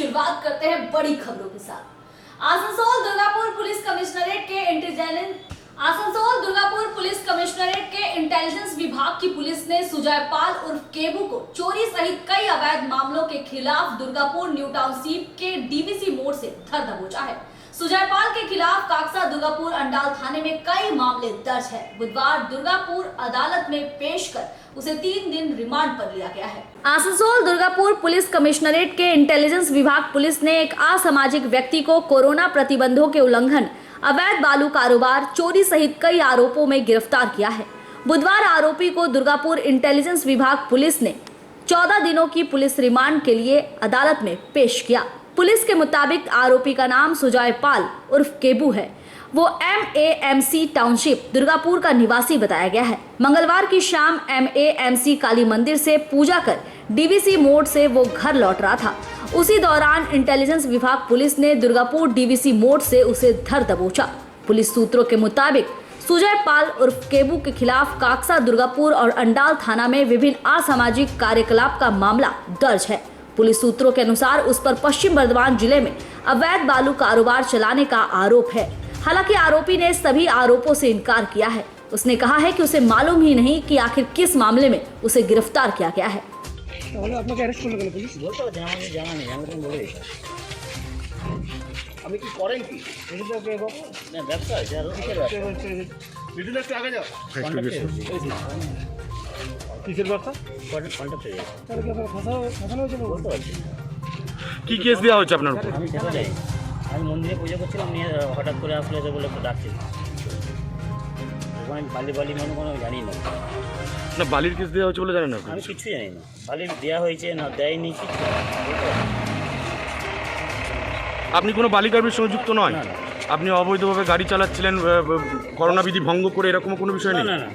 शुरुआत करते हैं बड़ी खबरों के साथ। आसनसोल दुर्गापुर पुलिस कमिश्नरेट के इंटेलिजेंस विभाग की पुलिस ने सुजयपाल उर्फ केबू को चोरी सहित कई अवैध मामलों के खिलाफ दुर्गापुर न्यू टाउनशिप के डीवीसी मोड़ से धर दबोचा है। सुजयपाल के खिलाफ काकसा दुर्गापुर अंडाल थाने में कई मामले दर्ज है। बुधवार दुर्गापुर अदालत में पेश कर उसे 3 दिन रिमांड पर लिया गया है। आसनसोल दुर्गापुर पुलिस कमिश्नरेट के इंटेलिजेंस विभाग पुलिस ने एक असामाजिक व्यक्ति को कोरोना प्रतिबंधों के उल्लंघन, अवैध बालू कारोबार, चोरी सहित कई आरोपों में गिरफ्तार किया है। बुधवार आरोपी को दुर्गापुर इंटेलिजेंस विभाग पुलिस ने 14 दिनों की पुलिस रिमांड के लिए अदालत में पेश किया। पुलिस के मुताबिक आरोपी का नाम सुजयपाल उर्फ केबू है। वो MAMC टाउनशिप दुर्गापुर का निवासी बताया गया है। मंगलवार की शाम MAMC काली मंदिर से पूजा कर डीवीसी मोड़ से वो घर लौट रहा था। उसी दौरान इंटेलिजेंस विभाग पुलिस ने दुर्गापुर डीवीसी मोड़ से उसे धर दबोचा। पुलिस सूत्रों के मुताबिक सुजयपाल उर्फ केबू के खिलाफ काकसा, दुर्गापुर और अंडाल थाना में विभिन्न असामाजिक कार्यकलाप का मामला दर्ज है। पुलिस सूत्रों के अनुसार उस पर पश्चिम बर्धमान जिले में अवैध बालू कारोबार चलाने का आरोप है। हालांकि आरोपी ने सभी आरोपों से इनकार किया है। उसने कहा है कि उसे मालूम ही नहीं कि आखिर किस मामले में उसे गिरफ्तार किया गया है। কি কেস দেওয়া হচ্ছে আপনার উপর? আমি মন্দিরে পুজো করছিলাম, নিয়ে হঠাৎ করে আসলে যে বলে একটু ডাকছিল, ওখানে বালি মনে কোনো জানি না। না, বালির কেস দেওয়া হচ্ছে বলে জানেন না? আমি কিছুই জানি না, বালি দেওয়া হয়েছে না দেয়নি কিছু। আপনি কোনো বালি কারবারের সঙ্গে যুক্ত নয়? না, না। আপনি অবৈধভাবে গাড়ি চালাচ্ছিলেন, করোনা বিধি ভঙ্গ করে, এরকম কোনো বিষয় নেই? না না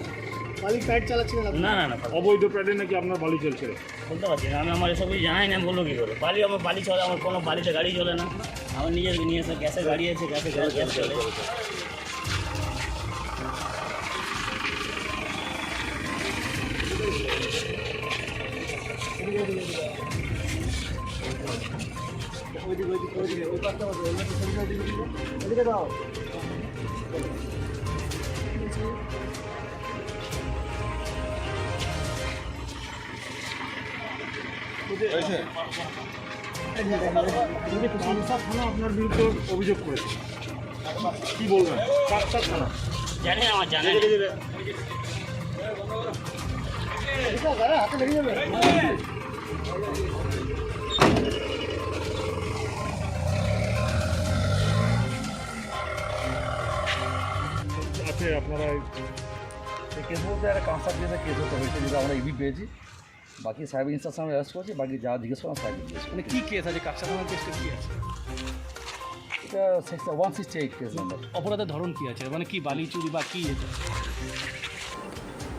বালি প্যাড চালাচ্ছিলেন আপনি? না না না, অবৈধ প্যাডে নাকি আপনার বালি চলছিল? বলতে পারছি না, আমি আমার এসব কিছু জানাই না, আমি বলবো কী করে? আমার বালি চলে, আমার কোনো বালিতে গাড়ি চলে না। আমার নিজের নিয়ে এসে গ্যাসের গাড়ি আছে, গ্যাস চলে। আপনার বিরুদ্ধে অভিযোগ করেছে, কি বলবেন? কাকসার থানা জানি না, আমার জানা হাতে লেগে যাবে। আছে আপনারা কেস বলতে একটা কনসার্ট কেস হতে হয়েছে, যেটা আমরা ইভি পেয়েছি। বাকি সাহেব ইনস্ট্রাকশন আমরা অ্যারেস্ট করছি, বাকি যা জিজ্ঞেস করেন সাহেব জিজ্ঞেস মানে কি কেস আছে? কাকসা থানার কেসটা কি আছে? এটা 168 কেস নাম্বার। অপরাধের ধরন কি আছে, মানে কি বালি চুরি বা কি?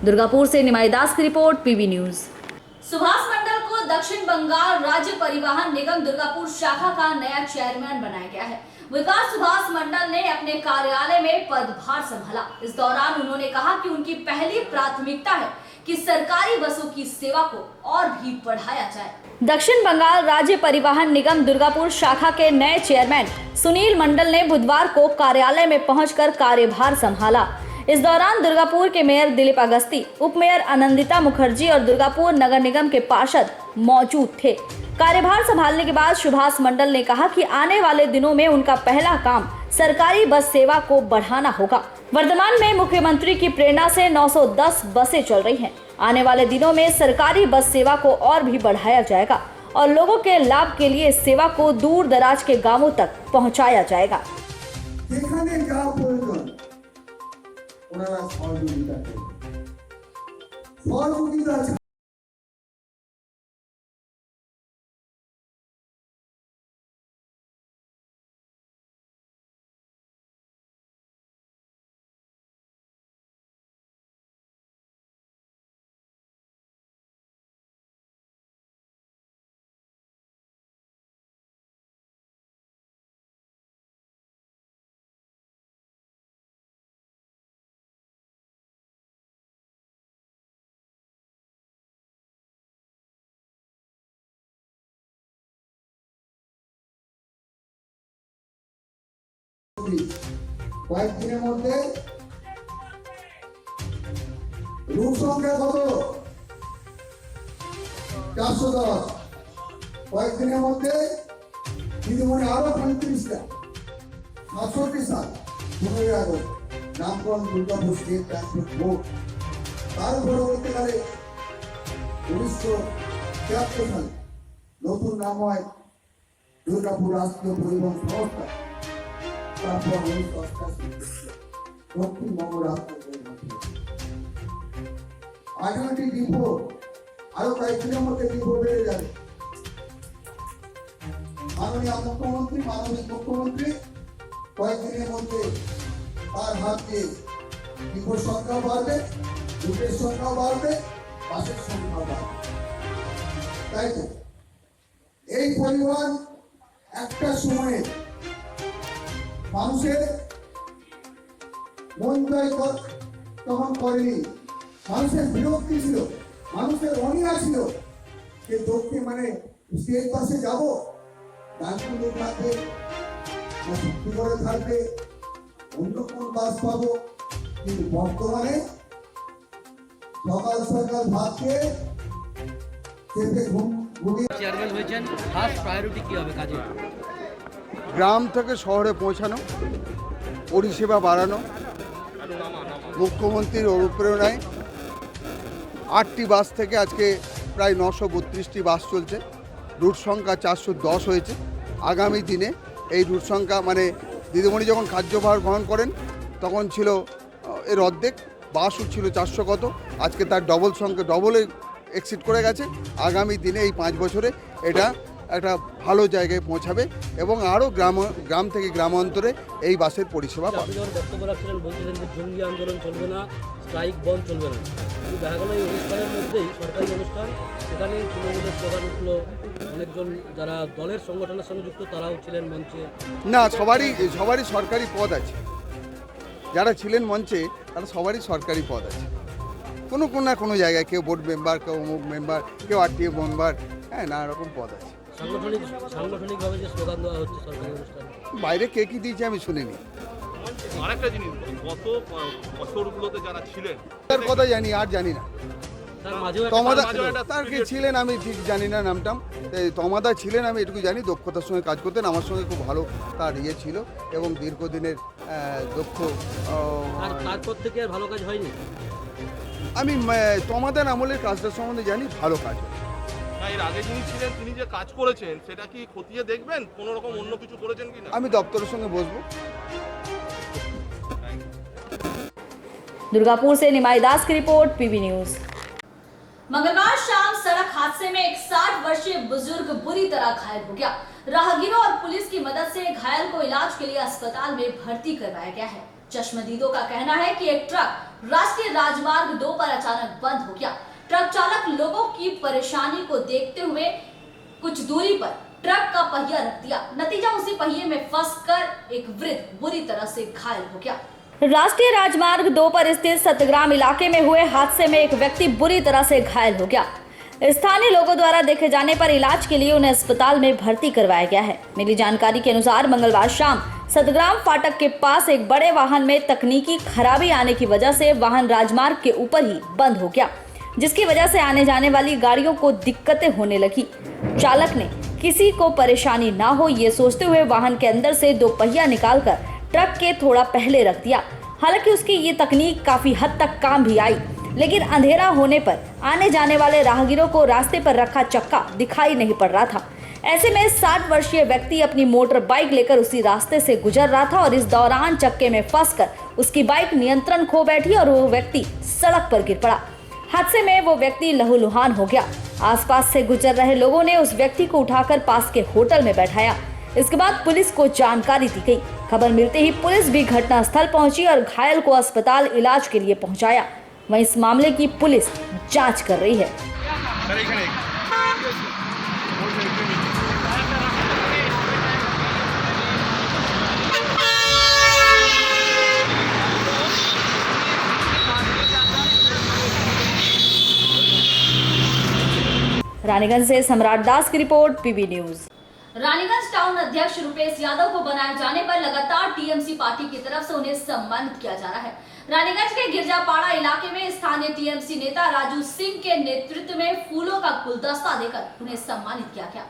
दुर्गापुर से निमाई दास की रिपोर्ट, PB न्यूज। सुभाष मंडल को दक्षिण बंगाल राज्य परिवहन निगम दुर्गापुर शाखा का नया चेयरमैन बनाया गया है। बुधवार सुभाष मंडल ने अपने कार्यालय में पदभार संभाला। इस दौरान उन्होंने कहा कि उनकी पहली प्राथमिकता है कि सरकारी बसों की सेवा को और भी बढ़ाया जाए। दक्षिण बंगाल राज्य परिवहन निगम दुर्गापुर शाखा के नए चेयरमैन सुनील मंडल ने बुधवार को कार्यालय में पहुंचकर कार्यभार संभाला। इस दौरान दुर्गापुर के मेयर दिलीप अगस्ती, उप मेयर आनंदिता मुखर्जी और दुर्गापुर नगर निगम के पार्षद मौजूद थे। कार्यभार संभालने के बाद सुभाष मंडल ने कहा कि आने वाले दिनों में उनका पहला काम सरकारी बस सेवा को बढ़ाना होगा। वर्तमान में मुख्यमंत्री की प्रेरणा से 910 बसें चल रही हैं। आने वाले दिनों में सरकारी बस सेवा को और भी बढ़ाया जाएगा और लोगों के लाभ के लिए इस सेवा को दूर दराज के गांवों तक पहुंचाया जाएगा। যেখানে যা প্রয়োজন ওনারা সহযোগিতা মুখ্যমন্ত্রী কয়েকদিনের মধ্যে রুট সংখ্যা কত 410, কয়েকদিনের মধ্যে দিদিমণি আরো 35টা 67 সাল 15 আগস্ট নামকরণ দুর্গাপুর স্টেট ট্রান্সপোর্ট বোর্ড। তার পরবর্তীকালে 1973 সালে নতুন নাম হয় দুর্গাপুর রাষ্ট্রীয় পরিবহন সংস্থা। তারপর 1988 দক্ষিণবঙ্গ রাষ্ট্রীয় পরিবহন সংস্থা। 18টি ডিপো, আরো কয়েকদিনের মধ্যে ডিপো বেড়ে যাবে। মাননীয় মুখ্যমন্ত্রী কয়েকদিনের মধ্যে তার হাত দিয়ে ডিপোর সংখ্যা বাড়বে, রুটের সংখ্যা বাড়বে, বাসের সংখ্যা বাড়বে। তাই তো এই পরিমাণ একটা সময়ে মানুষের মন জয় তখন করেনি। মানুষের বিরক্তি ছিল, মানুষের অনীহা ছিল যে দক্ষিণ মানে স্টেট বাসে যাবো, ডানকুনি থাকবে না শক্তিগড়ে থাকবে, অন্য কোন বাস পাবো। কিন্তু বর্তমানে সকাল সকাল ভাত খেয়ে খেতে ঘুমিয়ে চেয়ারম্যান হয়েছেন, ফার্স্ট প্রায়োরিটি কী হবে কাজে? গ্রাম থেকে শহরে পৌঁছানো, পরিষেবা বাড়ানো। মুখ্যমন্ত্রীর অনুপ্রেরণায় 8টি বাস থেকে আজকে প্রায় 932টি বাস চলছে। রুট সংখ্যা 410 হয়েছে। আগামী দিনে এই রুট সংখ্যা মানে দিদিমণি যখন কার্যভার গ্রহণ করেন তখন ছিল এর অর্ধেক, বাসও ছিল 400 কত, আজকে তার ডবলে এক্সিট করে গেছে। আগামী দিনে এই 5 বছরে এটা একটা ভালো জায়গায় পৌঁছাবে এবং আরও গ্রাম থেকে গ্রামান্তরে এই বাসের পরিষেবা পাবে। আপনি যখন বক্তব্য রাখছিলেন বলছিলেন যে জঙ্গি আন্দোলন চলবে না, স্ট্রাইক বন্ধ চলবে না, কিন্তু দেখা গেল এই অনুষ্ঠানের মধ্যেই সরকারি অনুষ্ঠান, সেখানে তৃণমূলের প্রধান উঠল, অনেকজন যারা দলের সংগঠনের সঙ্গে যুক্ত তারাও ছিলেন মঞ্চে। না, সবারই সরকারি পদ আছে। যারা ছিলেন মঞ্চে তারা সবারই সরকারি পদ আছে, কোনো না কোনো জায়গায়, কেউ বোর্ড মেম্বার, কেউ অমুক মেম্বার, কেউ আরটিএ মেম্বার, হ্যাঁ, নানা রকম পদ আছে। সাংগঠনিকভাবে যে স্লোগান দেওয়া হচ্ছে সরকারি অনুষ্ঠানে, বাইরে কে কী দিয়েছে আমি শুনিনি। আরেকটা জিনিস, গত বছরগুলোতে যারা ছিলেন তার কথা জানি, আর জানি না। তার মাঝেও তার কে ছিলেন আমি ঠিক জানি না নামটাম। তমাদা ছিলেন আমি এটুকু জানি, দক্ষতার সঙ্গে কাজ করতেন, আমার সঙ্গে খুব ভালো তার ছিল এবং দীর্ঘদিনের দক্ষ। আর তারপর থেকে আর ভালো কাজ হয়নি। আমি তমাদার আমলের কাজটার সম্বন্ধে জানি, ভালো কাজ। এর আগে যিনি ছিলেন তিনি যে কাজ করেছেন সেটা কি খতিয়ে দেখবেন, কোনো রকম অন্য কিছু করেছেন কিনা? আমি দপ্তরের সঙ্গে বসবো। दुर्गापुर से निमाई दास की रिपोर्ट, पीबी न्यूज। मंगलवार शाम सड़क हादसे में एक 60 वर्षीय बुजुर्ग बुरी तरह घायल हो गया। राहगीरों और पुलिस की मदद से घायल को इलाज के लिए अस्पताल में भर्ती करवाया गया है। चश्मदीदों का कहना है कि एक ट्रक राष्ट्रीय राजमार्ग 2 पर अचानक बंद हो गया। ट्रक चालक लोगों की परेशानी को देखते हुए कुछ दूरी पर ट्रक का पहिया रख दिया। नतीजा, उसी पहिए में फंसकर एक वृद्ध बुरी तरह से घायल हो गया। राष्ट्रीय राजमार्ग 2 पर स्थित सतग्राम इलाके में हुए हादसे में एक व्यक्ति बुरी तरह से घायल हो गया। स्थानीय लोगों द्वारा देखे जाने पर इलाज के लिए उन्हें अस्पताल में भर्ती करवाया गया है। मिली जानकारी के अनुसार मंगलवार शाम सतग्राम फाटक के पास एक बड़े वाहन में तकनीकी खराबी आने की वजह से वाहन राजमार्ग के ऊपर ही बंद हो गया, जिसकी वजह से आने जाने वाली गाड़ियों को दिक्कतें होने लगी। चालक ने किसी को परेशानी ना हो ये सोचते हुए वाहन के अंदर से 2 पहिया निकालकर ट्रक के थोड़ा पहले रख दिया। हालांकि उसकी ये तकनीक काफी हद तक काम भी आई, लेकिन अंधेरा होने पर आने जाने वाले राहगीरों को रास्ते पर रखा चक्का दिखाई नहीं पड़ रहा था। ऐसे में 60 वर्षीय व्यक्ति अपनी मोटर बाइक लेकर उसी रास्ते से गुजर रहा था और इस दौरान चक्के में फंसकर उसकी बाइक नियंत्रण खो बैठी और वो व्यक्ति सड़क पर गिर पड़ा। हादसे में वो व्यक्ति लहूलुहान हो गया। आसपास से गुजर रहे लोगों ने उस व्यक्ति को उठाकर पास के होटल में बैठाया। इसके बाद पुलिस को जानकारी दी गई। खबर मिलते ही पुलिस भी घटनास्थल पहुंची और घायल को अस्पताल इलाज के लिए पहुंचाया। वहीं इस मामले की पुलिस जांच कर रही है। रानीगंज से सम्राट दास की रिपोर्ट, पीबी न्यूज। रानीगंज टाउन अध्यक्ष रुपेश यादव को बनाए जाने पर लगातार टीएमसी पार्टी की तरफ से उन्हें सम्मानित किया जा रहा है। रानीगंज के गिरजापाड़ा इलाके में स्थानीय टीएमसी नेता राजू सिंह के नेतृत्व में फूलों का गुलदस्ता देकर उन्हें सम्मानित किया गया।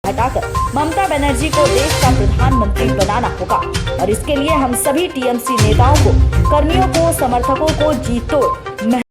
हटाकर ममता बनर्जी को देश का प्रधानमंत्री बनाना होगा और इसके लिए हम सभी टीएमसी नेताओं को, कर्मियों को, समर्थकों को जी तोड़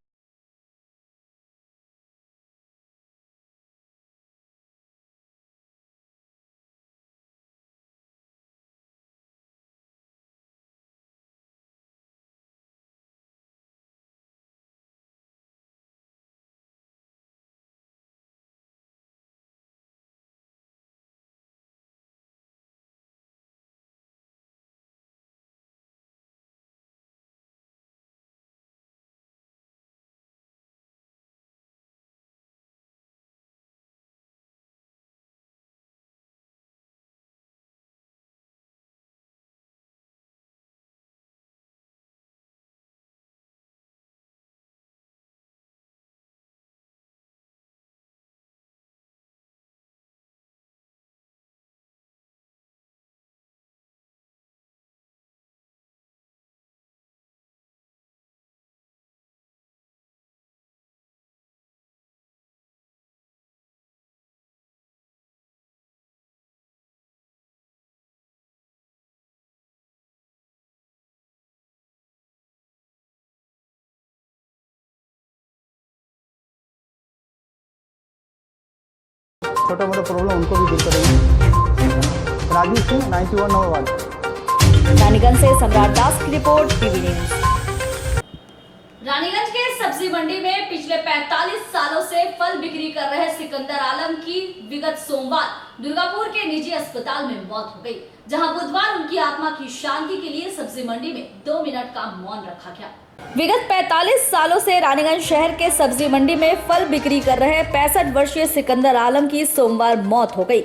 छोटा मोटा प्रॉब्लम उनको भी दूर करेंगे। राजू सिंह 91 नंबर 1। रानीगंज से सम्राट दास की रिपोर्ट, टीवी न्यूज। रानीगंज के सब्जी मंडी में पिछले 45 सालों से फल बिक्री कर रहे सिकंदर आलम की विगत सोमवार दुर्गापुर के निजी अस्पताल में मौत हो गई, जहां बुधवार उनकी आत्मा की शांति के लिए सब्जी मंडी में 2 मिनट का मौन रखा गया। विगत 45 सालों से रानीगंज शहर के सब्जी मंडी में फल बिक्री कर रहे 65 वर्षीय सिकंदर आलम की सोमवार मौत हो गई।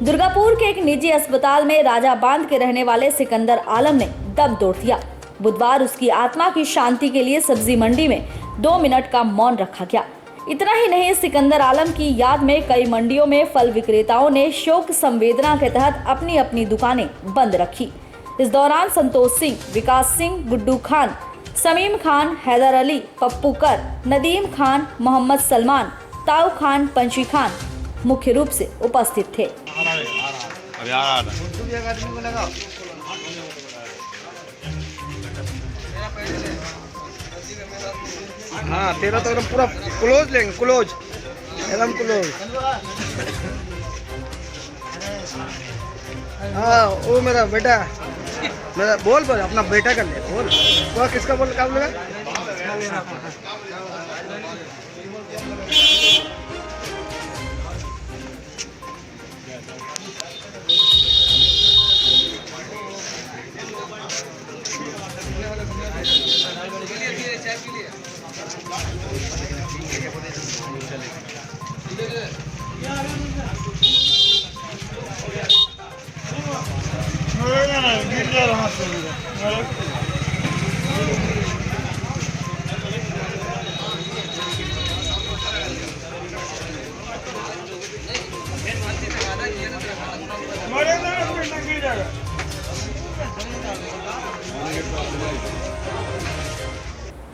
दुर्गापुर के एक निजी अस्पताल में राजा बांध के रहने वाले सिकंदर आलम ने दम तोड़ दिया। बुधवार उसकी आत्मा की शांति के लिए सब्जी मंडी में 2 मिनट का मौन रखा गया। इतना ही नहीं, सिकंदर आलम की याद में कई मंडियों में फल विक्रेताओं ने शोक संवेदना के तहत अपनी अपनी दुकानें बंद रखी। इस दौरान संतोष सिंह, विकास सिंह, गुड्डू खान, समीम खान, हैदर अली, पप्पू कर, नदीम खान, मोहम्मद सलमान, ताऊ खान, पंची खान मुख्य रूप से उपस्थित थे। हाँ, तेरा तो एकदम पूरा क्लोज लेंगे, क्लोज एकदम क्लोज। हाँ, वो मेरा बेटा, मेरा बोल अपना बेटा कर ले, बोल वो किसका बोल काम लगा।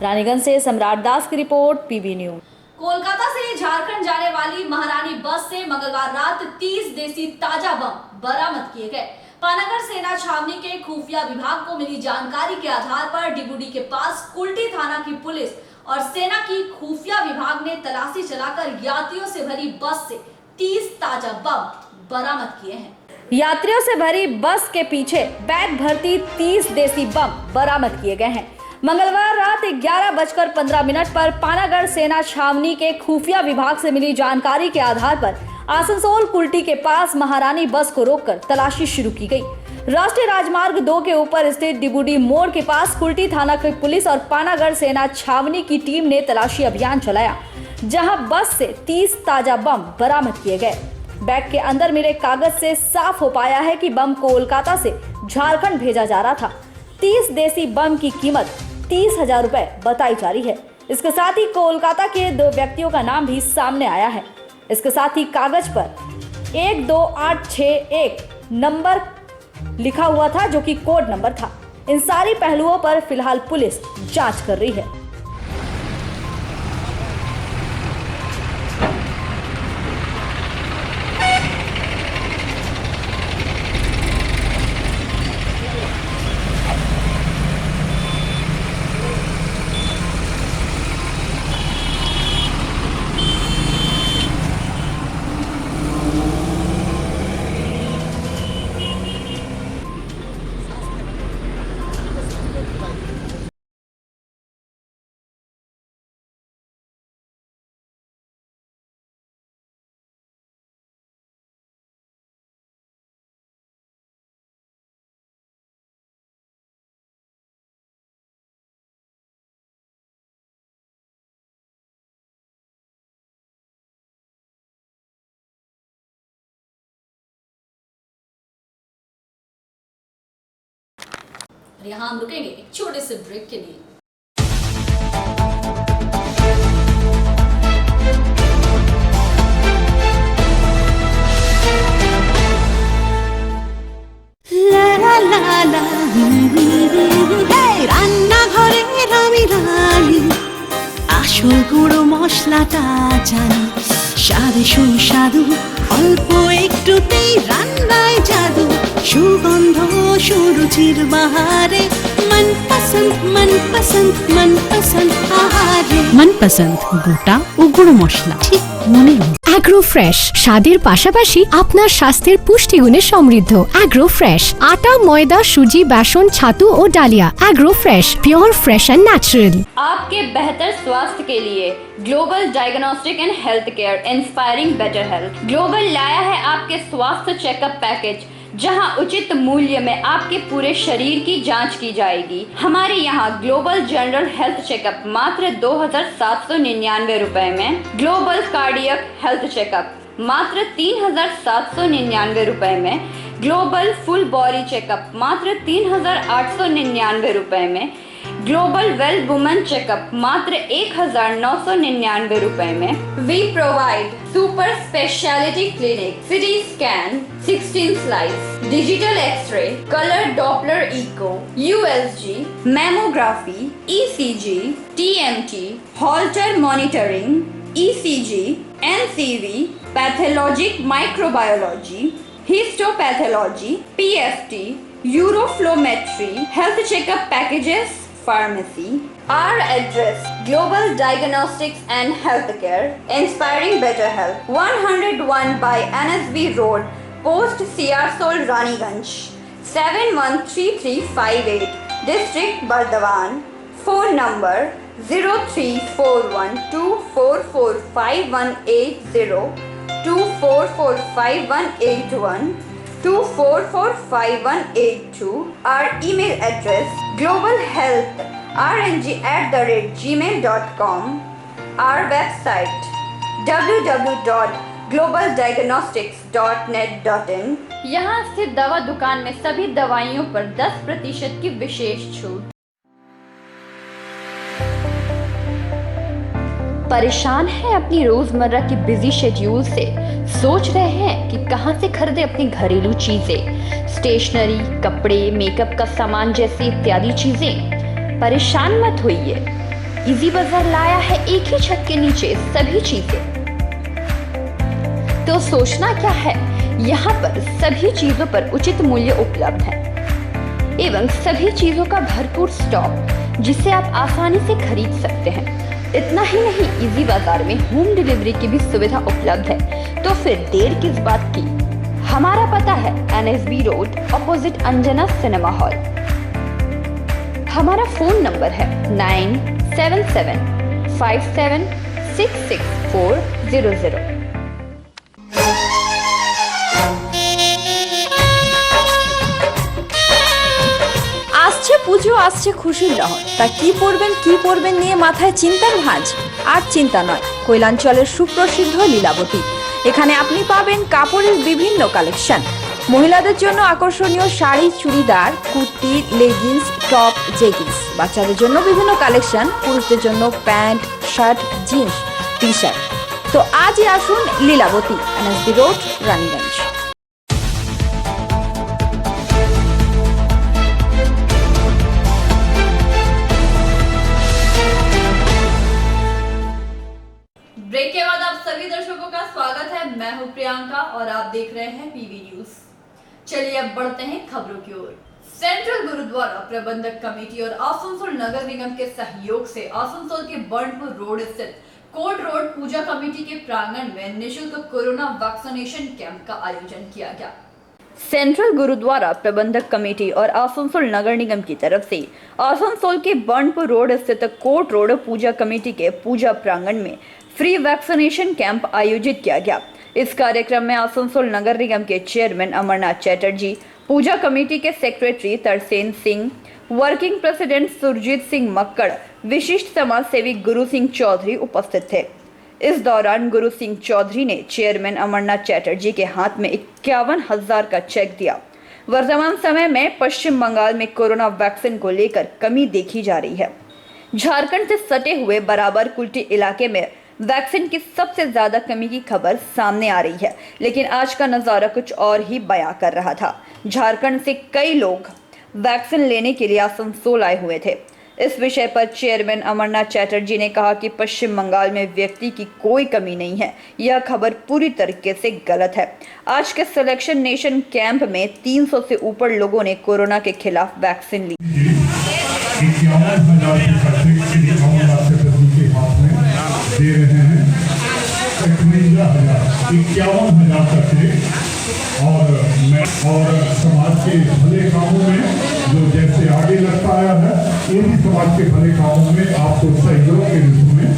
रानीगंज से सम्राट दास की रिपोर्ट, पीबी न्यूज। कोलकाता से झारखंड जाने वाली महारानी बस से मंगलवार रात 30 देसी ताजा बम बरामद किए गए। पानागढ़ सेना छावनी के खुफिया विभाग को मिली जानकारी के आधार पर डिबूडी के पास कुल्टी थाना की पुलिस और सेना की खुफिया विभाग ने तलाशी चलाकर यात्रियों से भरी बस से 30 ताजा बम बरामद किए हैं। यात्रियों से भरी बस के पीछे बैग भर्ती 30 देसी बम बरामद किए गए हैं। मंगलवार रात 11:15 पर पानागढ़ सेना छावनी के खुफिया विभाग से मिली जानकारी के आधार पर आसनसोल कुल्टी के पास महारानी बस को रोककर तलाशी शुरू की गई। राष्ट्रीय राजमार्ग 2 के ऊपर स्थित डिबूडी मोड़ के पास कुल्टी थाना की पुलिस और पानागढ़ सेना छावनी की टीम ने तलाशी अभियान चलाया, जहां बस से 30 ताजा बम बरामद किए गए। बैग के अंदर मिले कागज से साफ हो पाया है कि बम कोलकाता से झारखंड भेजा जा रहा था। 30 देसी बम की कीमत 30,000 रुपए बताई जा रही है। इसके साथ ही कोलकाता के 2 व्यक्तियों का नाम भी सामने आया है। इसके साथ ही कागज पर 12861 नंबर लिखा हुआ था, जो कि कोड नंबर था। इन सारी पहलुओं पर फिलहाल पुलिस जांच कर रही है। यहाँ हम रुकेंगे एक छोटे से ब्रेक के लिए। রান্নাঘরের আমি রানী, আসল গুঁড়ো মশলাটা জানি, স্বাদে সুস্বাদু অল্প একটুতেই রান্নায় জাদু, সুগন্ধ সুরুচির বাহারে মনপসন্দ আহারে। মনপসন্দ গোটা ও গুঁড়ো মশলা ঠিক মনে অ্যাগ্রো ফ্রেশ স্বাদের পাশাপাশি আপনার স্বাস্থ্যের পুষ্টিগুণে সমৃদ্ধ। অ্যাগ্রো ফ্রেশ আটা, ময়দা, সুজি, বেসন, ছাতু ও ডালিয়া। Agro fresh pure fresh and natural. आपके बेहतर स्वास्थ्य के लिए global diagnostic and health care inspiring better health global लाया है आपके स्वास्थ्य चेकअप पैकेज, जहां उचित मूल्य में आपके पूरे शरीर की जांच की जाएगी। हमारे यहाँ ग्लोबल जनरल हेल्थ चेकअप मात्र 2,799 रुपए में, ग्लोबल कार्डियक हेल्थ चेकअप मात्र 3,799 रुपए में, ग्लोबल फुल बॉडी चेकअप मात्र 3,899 रुपए में, ग्लोबल वेल वुमेन चेकअप मात्र 1,999 रुपए में। We provide super speciality clinic, CT scan, 16 slice, digital X ray, colour Doppler echo, USG, mammography, ECG, TMT, Holter monitoring, ECG, NCV, pathologic microbiology, histopathology, PFT, uroflowmetry, health checkup packages, pharmacy. Our address: Global Diagnostics and Healthcare, inspiring better health. 101 by NSB Road, Post Siarsol, Raniganj. 713358, District Bardhaman. Phone number 0341244580, 244581, 244582. Our email address: globalhealthrng@gmail.com. Our website: www.globaldiagnostics.net.in. यहाँ स्थित दवा दुकान में सभी दवाइयों पर 10% की विशेष छूट। परेशान है अपनी रोजमर्रा की बिजी शेड्यूल से? सोच रहे हैं कि कहां से खरीदें अपनी घरेलू चीजें, स्टेशनरी, कपड़े, मेकअप का सामान जैसे इत्यादि चीजें? परेशान मत होइए, इजी बाजार लाया है एक ही छत के नीचे सभी चीजें। तो सोचना क्या है, यहाँ पर सभी चीजों पर उचित मूल्य उपलब्ध है एवं सभी चीजों का भरपूर स्टॉक जिसे आप आसानी से खरीद सकते हैं। इतना ही नहीं, इजी बाजार में होम डिलीवरी की भी सुविधा उपलब्ध है। तो फिर देर किस बात की? हमारा पता है NSB road opposite Anjana cinema hall. हमारा फोन नंबर है 9775766400। আসছে পুজো, আসছে খুশির লহর, তা কি পরবেন নিয়ে মাথায় চিন্তার ভাঁজ। আর চিন্তা নয়, কৈলাঞ্চলের সুপ্রসিদ্ধ লীলাবতী। এখানে আপনি পাবেন কাপড়ের বিভিন্ন কালেকশন, মহিলাদের জন্য আকর্ষণীয় sari, churidar, kurti, leggings, top, jeggings, বাচ্চাদের জন্য বিভিন্ন কালেকশন, পুরুষদের জন্য pant, shirt, jeans, T shirt. তো আজই আসুন Lilabati, NSB road, Raniganj. Break के बाद आप सभी दर्शकों का स्वागत है। मैं हूं प्रियंका और आप देख रहे हैं PV न्यूज। चलिए अब बढ़ते हैं खबरों की ओर। सेंट्रल गुरुद्वारा प्रबंधक कमेटी और आसनसोल नगर निगम के सहयोग से आसनसोल के बर्नपुर रोड स्थित कोर्ट रोड पूजा कमेटी के प्रांगण में निःशुल्क कोरोना वैक्सीनेशन कैंप का आयोजन किया गया। सेंट्रल गुरुद्वारा प्रबंधक कमेटी और आसनसोल नगर निगम की तरफ से आसनसोल के बर्नपुर रोड स्थित कोर्ट रोड पूजा कमेटी के पूजा प्रांगण में फ्री वैक्सीनेशन कैंप आयोजित किया गया। इस कार्यक्रम में आसनसोल नगर निगम के चेयरमैन अमरनाथ चैटर्जी, पूजा कमेटी के secretary Tarsen Singh, working president Surjit Singh Makkar, विशिष्ट समाज सेवी गुरु सिंह चौधरी उपस्थित थे। इस दौरान गुरु सिंह चौधरी ने चेयरमैन अमरनाथ चैटर्जी के हाथ में 51,000 का चेक दिया। वर्तमान समय में पश्चिम बंगाल में कोरोना वैक्सीन को लेकर कमी देखी जा रही है। झारखंड से सटे हुए बराबर कुल्टी इलाके में वैक्सीन की सबसे ज्यादा कमी की खबर सामने आ रही है, लेकिन आज का नजारा कुछ और ही बयां कर रहा था। झारखंड से कई लोग वैक्सीन लेने के लिए आसनसोल आए हुए थे। इस विषय पर चेयरमैन अमरनाथ चैटर्जी ने कहा कि पश्चिम बंगाल में व्यक्ति की कोई कमी नहीं है, यह खबर पूरी तरीके से गलत है। आज के सिलेक्शन नेशन कैंप में 300 से ऊपर लोगों ने कोरोना के खिलाफ वैक्सीन ली। दे रहे हैं 51,000 करके और समाज के भले कामों में जो जैसे आगे लगता आया है, ये भी समाज के भले कामों में आपको सहयोग के रूप में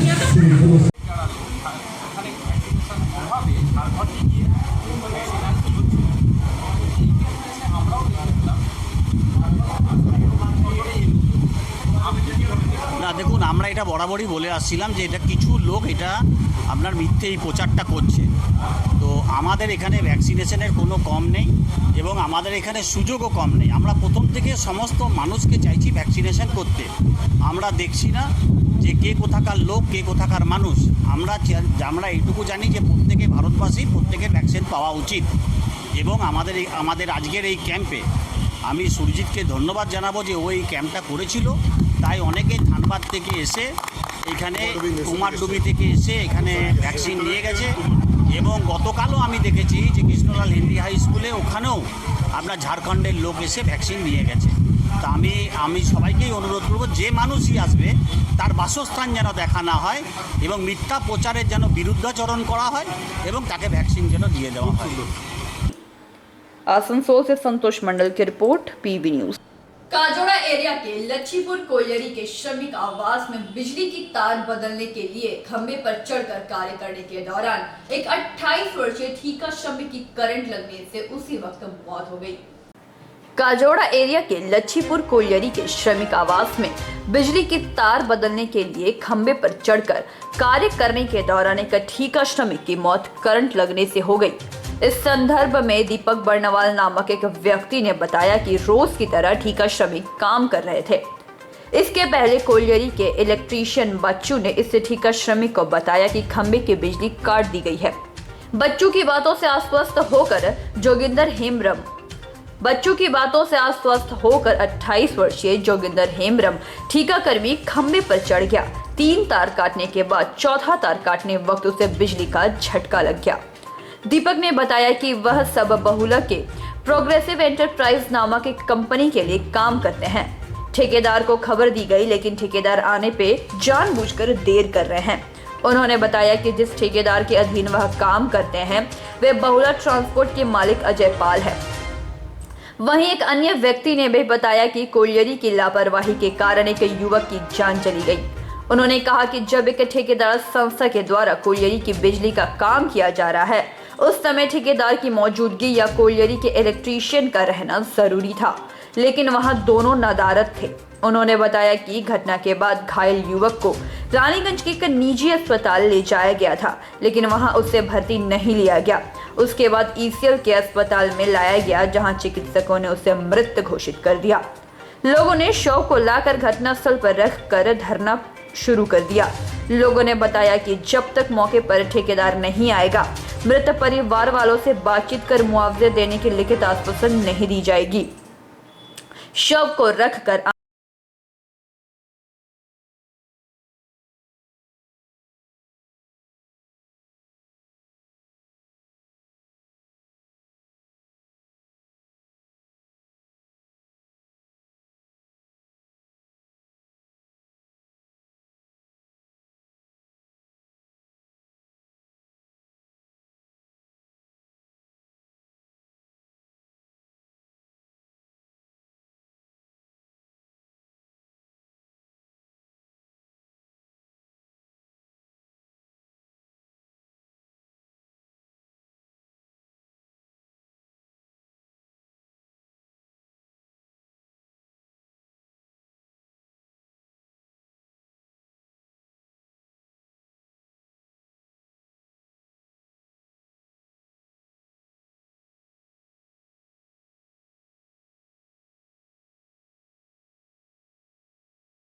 না দেখুন, আমরা এটা বরাবরই বলে আসছিলাম যে এটা কিছু লোক এটা আপনার মিথ্যে এই প্রচারটা করছে। তো আমাদের এখানে ভ্যাকসিনেশনের কোনো কম নেই এবং আমাদের এখানে সুযোগও কম নেই। আমরা প্রথম থেকে সমস্ত মানুষকে চাইছি ভ্যাকসিনেশন করতে। আমরা দেখছি না যে কে কোথাকার লোক, কে কোথাকার মানুষ। আমরা এইটুকু জানি যে প্রত্যেকে ভারতবাসী, প্রত্যেকের ভ্যাকসিন পাওয়া উচিত। এবং আমাদের আজকের এই ক্যাম্পে আমি সুরজিৎকে ধন্যবাদ জানাবো যে ওই ক্যাম্পটা করেছিল। তাই অনেকে ধানবাদ থেকে এসে এখানে কুমারডুবি থেকে এসে এখানে ভ্যাকসিন নিয়ে গেছে। এবং গতকালও আমি দেখেছি যে কৃষ্ণলাল হিন্দি হাই স্কুলে ওখানেও আপনার ঝাড়খণ্ডের লোক এসে ভ্যাকসিন নিয়ে গেছে। তা আমি সবাইকেই অনুরোধ করব, যে মানুষই আসবে তার বাসস্থান যেন দেখা না হয় এবং মিথ্যা প্রচারের যেন বিরুদ্ধাচরণ করা হয় এবং তাকে ভ্যাকসিন যেন দিয়ে দেওয়া হয়। आसनसोल से संतोष मंडल की रिपोर्ट, PV न्यूज। काजोड़ा एरिया के लच्छीपुर कोयलरी के श्रमिक आवास में बिजली की तार बदलने के लिए खंबे पर चढ़कर कार्य करने के दौरान एक 28 वर्षीय ठेका श्रमिक की करंट लगने से उसी वक्त मौत हो गई। काजोड़ा एरिया के लच्छीपुर कोयलरी के श्रमिक आवास में बिजली की तार बदलने के लिए खंबे पर चढ़कर कार्य करने के दौरान एक ठेका श्रमिक की मौत करंट लगने से हो गई। इस संदर्भ में दीपक बर्नवाल नामक एक व्यक्ति ने बताया कि रोज की तरह ठेका श्रमिक काम कर रहे थे। इसके पहले कोलियरी के इलेक्ट्रीशियन बच्चू ने इस ठेका श्रमिक को बताया कि खंबे की बिजली काट दी गई है। बच्चू की बातों से आश्वस्त होकर जोगिंदर हेम्ब्रम 28 वर्षीय जोगिंदर हेम्ब्रम ठेका कर्मी खंबे पर चढ़ गया। 3 तार काटने के बाद चौथा तार काटने वक्त उसे बिजली का झटका लग गया। दीपक ने बताया कि वह सब बहुला के प्रोग्रेसिव एंटरप्राइज नामक एक कंपनी के लिए काम करते हैं। ठेकेदार को खबर दी गई, लेकिन ठेकेदार आने पे जानबूझकर देर कर रहे हैं। उन्होंने बताया कि जिस ठेकेदार के अधीन वह काम करते हैं वे बहुला ट्रांसपोर्ट के मालिक अजय पाल है। वहीं एक अन्य व्यक्ति ने भी बताया कि कोलियरी की लापरवाही के कारण एक युवक की जान चली गई। उन्होंने कहा कि जब एक ठेकेदार संस्था के द्वारा कोलियरी की बिजली का काम किया जा रहा है, उस समय ठेकेदार की मौजूदगी या कोलियरी के इलेक्ट्रीशियन का रहना जरूरी था, लेकिन वहां दोनों नदारद थे। उन्होंने बताया कि घटना के बाद घायल युवक को रानीगंज के एक निजी अस्पताल ले जाया गया था, लेकिन वहां उसे भर्ती नहीं लिया गया। उसके बाद ईसीएल के अस्पताल में लाया गया, जहां चिकित्सकों ने उसे मृत घोषित कर दिया। लोगों ने शव को लाकर घटनास्थल पर रखकर धरना शुरू कर दिया। लोगों ने बताया कि जब तक मौके पर ठेकेदार नहीं आएगा, मृत परिवार वालों से बातचीत कर मुआवजे देने की लिखित आश्वासन नहीं दी जाएगी। शव को रखकर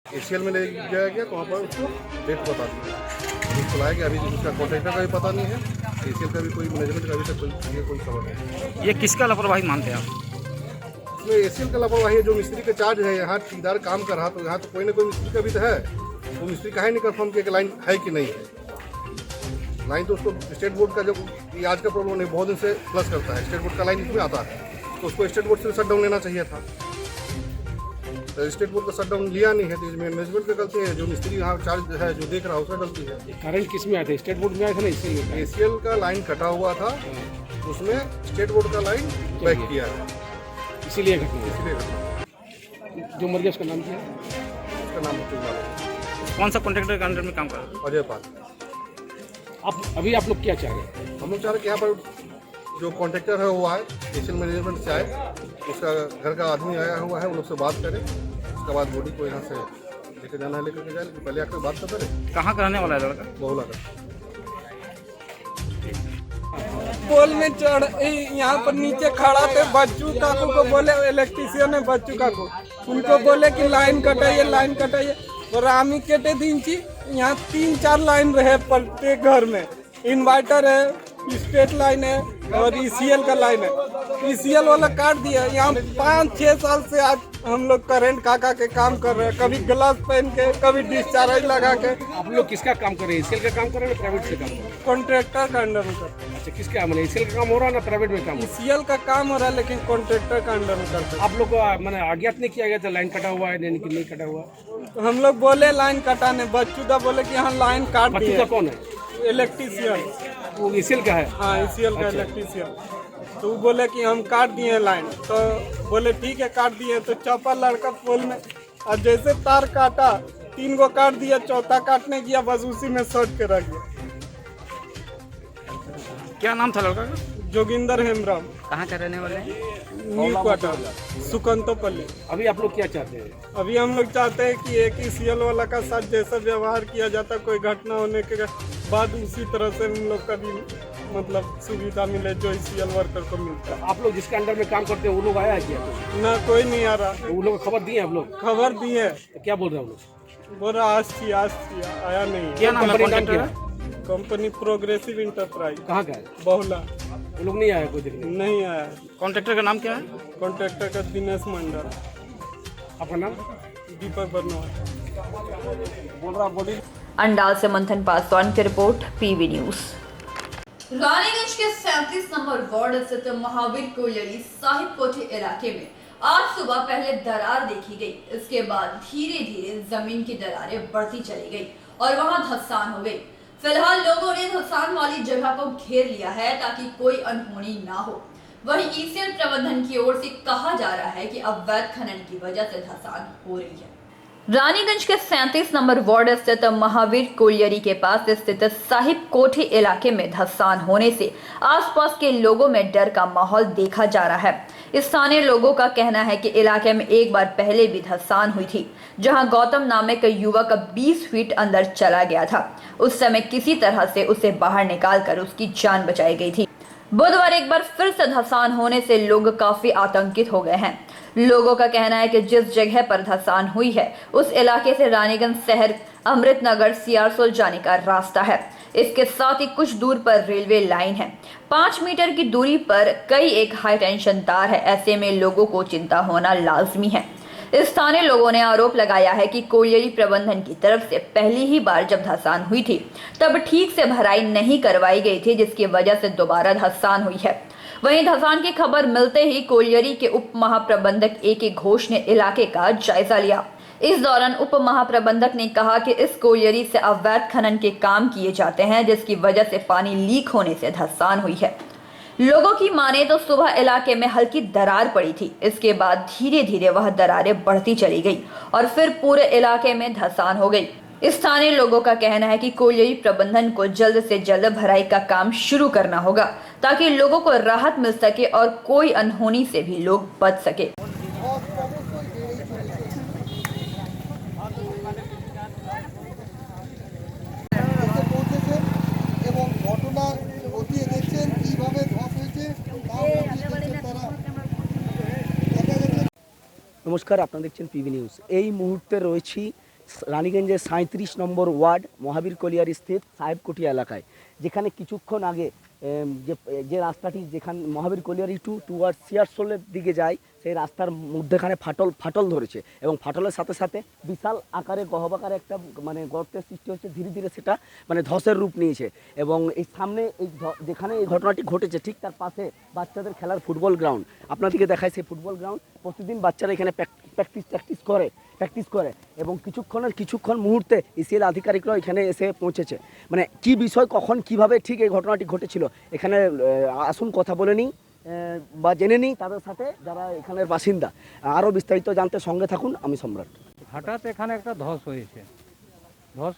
एसीएल में ले जाया गया, वहाँ पर उसको डेट बता दी, उसको लाया गया। अभी उसका कॉन्ट्रैक्टर का भी पता नहीं है, एसीएल का भी कोई मैनेजमेंट का अभी तक कोई खबर नहीं। ये किसका लापरवाही मानते हैं आप? इसमें एसीएल का लापरवाही है। जो मिस्त्री का चार्ज है, यहाँ ठेकेदार काम कर रहा, तो यहाँ तो कोई ना कोई मिस्त्री का भी तो है। वो मिस्त्री का है नहीं कंफर्म किया कि लाइन है कि नहीं है। लाइन तो उसको स्टेट बोर्ड का, जब ये आज का प्रॉब्लम नहीं, बहुत दिन से प्लस करता है, स्टेट बोर्ड का लाइन इसमें आता है, तो उसको स्टेट बोर्ड से शट डाउन लेना चाहिए था। तो स्टेट बोर्ड का शट डाउन लिया नहीं है, तो इसमें मैनेजमेंट की गलती है। जो मिस्त्री यहाँ चार्ज है, जो देख रहा है, उसका गलती है। करंट किस में आया था? स्टेट बोर्ड में आया था ना? एसीएल का लाइन कटा हुआ था, उसमें स्टेट बोर्ड का लाइन बैक किया है, इसीलिए घटना। जो मर गया उसका नाम क्या है? उसका नाम कौन सा कॉन्ट्रैक्टर के अंडर में काम कर रहा है? अजय पाल। अभी आप लोग क्या चाह रहे हैं? हम लोग चाह रहे हैं कि यहाँ पर जो कॉन्ट्रैक्टर है वो आए, एसीएल मैनेजमेंट से आए, उसका घर का आदमी आया हुआ है, उन लोग से बात करें। उसके बाद बॉडी को यहाँ से लेकर जाना है, लेकर के जाए, लेकिन पहले आकर बात तो करें। कहाँ का रहने वाला है लड़का? बहुला का। पोल में चढ़ यहाँ पर नीचे खड़ा थे, बच्चू काकू को बोले, इलेक्ट्रीशियन है बच्चू काकू, उनको बोले कि लाइन कटाइए। और रामी केटे दिन यहाँ 3-4 लाइन रहे प्रत्येक घर में। इन्वर्टर है, स्टेट लाइन है और ईसीएल का लाइन है। ईसीएल वाला काट दिया। यहाँ 5-6 साल से आज हम लोग करंट काका के काम कर रहे हैं, कभी ग्लास पहन के, कभी डिस्चार्ज लगा के। आप लोग किसका काम कर रहे हैं? ईसीएल का काम कर रहे हैं, प्राइवेट से काम कर रहे हैं? कॉन्ट्रैक्टर का अंडर में कर। अच्छा, किसका मतलब ईसीएल का काम हो रहा है ना प्राइवेट में काम? ईसीएल का काम हो रहा है, लेकिन कॉन्ट्रैक्टर का अंडर में करते। आप लोग को मैंने आज्ञात नहीं किया गया था लाइन कटा हुआ है यानी कि नहीं कटा हुआ? तो हम लोग बोले लाइन कटाने, बच्चूदा बोले कि यहाँ लाइन काट दी। बच्चूदा कौन है? इलेक्ट्रीशियन। वो ईसीएल का है? हाँ, ईसीएल का इलेक्ट्रीशियन। तो वो बोले कि हम काट दिए लाइन, तो बोले ठीक है काट दिए। तो चौपा लड़का पोल में, और जैसे तार काटा 3 गो काट दिया, चौथा काटने गया, बस उसी में सट के रख गया। क्या नाम था लड़का का? जोगिंदर हेम्ब्रम। कहाँ का रहने वाले हैं? New quarter, Sukantapalli. अभी आप लोग क्या चाहते हैं? अभी हम लोग चाहते हैं कि एक ईसीएल वाला का साथ जैसा व्यवहार किया जाता, कोई घटना होने के बाद उसी तरह से हम लोग का भी मतलब सुविधा मिले जो सीएल वर्कर को मिलता है। आप लोग जिसके अंडर में काम करते हैं वो लोग आया है क्या? ना कोई नहीं आ रहा। वो लोग खबर दिए आप लोग? खबर दिए, तो क्या बोल रहे हैं वो लोग? बोल रहा आज थी आया नहीं। क्या नाम है कंपनी? Company progressive enterprise. कहाँ का है? बहुला। वो लोग नहीं आया कोई देखने? नहीं आया। कॉन्ट्रैक्टर का नाम क्या है? कॉन्ट्रैक्टर का दिनेश मंडल। आपका नाम? दीपक बर्नवाल। बोल रहा बोली। अंडाल से मंथन पासवान की रिपोर्ट, पीवी न्यूज। रानीगंज के 37 नंबर वार्ड स्थित महावीर कोयली साहिब कोठी इलाके में आज सुबह पहले दरार देखी गई। इसके बाद धीरे धीरे जमीन की दरारें बढ़ती चली गई और वहां धंसान हो गई। फिलहाल लोगों ने धंसान वाली जगह को घेर लिया है ताकि कोई अनहोनी ना हो। वहीं ईसीएल प्रबंधन की ओर से कहा जा रहा है कि अवैध खनन की वजह से धंसान हो रही है। रानीगंज के 37 नंबर वार्ड स्थित महावीर कोलियरी के पास स्थित साहिब कोठी इलाके में धंसान होने से आसपास के लोगों में डर का माहौल देखा जा रहा है। स्थानीय लोगों का कहना है कि इलाके में एक बार पहले भी धंसान हुई थी, जहां गौतम नामक युवक 20 फीट अंदर चला गया था। उस समय किसी तरह से उसे बाहर निकालकर उसकी जान बचाई गई थी। बुधवार एक बार फिर से धंसान होने से लोग काफी आतंकित हो गए हैं। लोगों का कहना है कि जिस जगह पर धंसान हुई है उस इलाके से रानीगंज शहर, अमृतनगर, सियारसोल जाने का रास्ता है। इसके साथ ही कुछ दूर पर रेलवे लाइन है। 5 मीटर की दूरी पर कई एक हाई टेंशन तार है। ऐसे में लोगों को चिंता होना लाजमी है। स्थानीय लोगों ने आरोप लगाया है कि कोयली प्रबंधन की तरफ से पहली ही बार जब धंसान हुई थी तब ठीक से भराई नहीं करवाई गई थी, जिसकी वजह से दोबारा धंसान हुई है। वहीं धंसान की खबर मिलते ही कोयली के उप महाप्रबंधक ए.के. घोष ने इलाके का जायजा लिया। इस दौरान उप महाप्रबंधक ने कहा कि इस कोयली से अवैध खनन के काम किए जाते हैं, जिसकी वजह से पानी लीक होने से धंसान हुई है। लोगों की माने तो सुबह इलाके में हल्की दरार पड़ी थी। इसके बाद धीरे धीरे वह दरारें बढ़ती चली गई और फिर पूरे इलाके में धंसान हो गई। स्थानीय लोगों का कहना है कि कोयली प्रबंधन को जल्द से जल्द भराई का काम शुरू करना होगा ताकि लोगों को राहत मिल सके और कोई अनहोनी से भी लोग बच सके। নমস্কার, আপনারা দেখছেন পিভি নিউজ। এই মুহূর্তে রয়েছি রানীগঞ্জের 37 নম্বর ওয়ার্ড মহাবীর কোলিয়ারি স্থিত সাহেবকোঠি এলাকায়, যেখানে কিছুক্ষণ আগে যে রাস্তাটি যেখানে মহাবীর কোলিয়ারি টুয়ার্ড সিয়ারসোলের দিকে যায় সেই রাস্তার মধ্যেখানে ফাটল ধরেছে এবং ফাটলের সাথে সাথে বিশাল আকারে গহ্বরাকারে একটা মানে গর্তের সৃষ্টি হচ্ছে। ধীরে ধীরে সেটা মানে ধসের রূপ নিয়েছে এবং এই সামনে যেখানে এই ঘটনাটি ঘটেছে ঠিক তার পাশে বাচ্চাদের খেলার ফুটবল গ্রাউন্ড আপনাদেরকে দেখায়। সেই ফুটবল গ্রাউন্ড প্রতিদিন বাচ্চারা এখানে প্র্যাকটিস করে এবং কিছুক্ষণ মুহূর্তে ইসিএল আধিকারিকরা এখানে এসে পৌঁছেছে। মানে কি বিষয়, কখন কিভাবে ঠিক এই ঘটনাটি ঘটেছিল এখানে আসুন কথা বলে নিই বা জেনে নিই তাদের সাথে যারা এখানের বাসিন্দা। আরও বিস্তারিত জানতে সঙ্গে থাকুন, আমি সম্রাট। হঠাৎ এখানে একটা ধস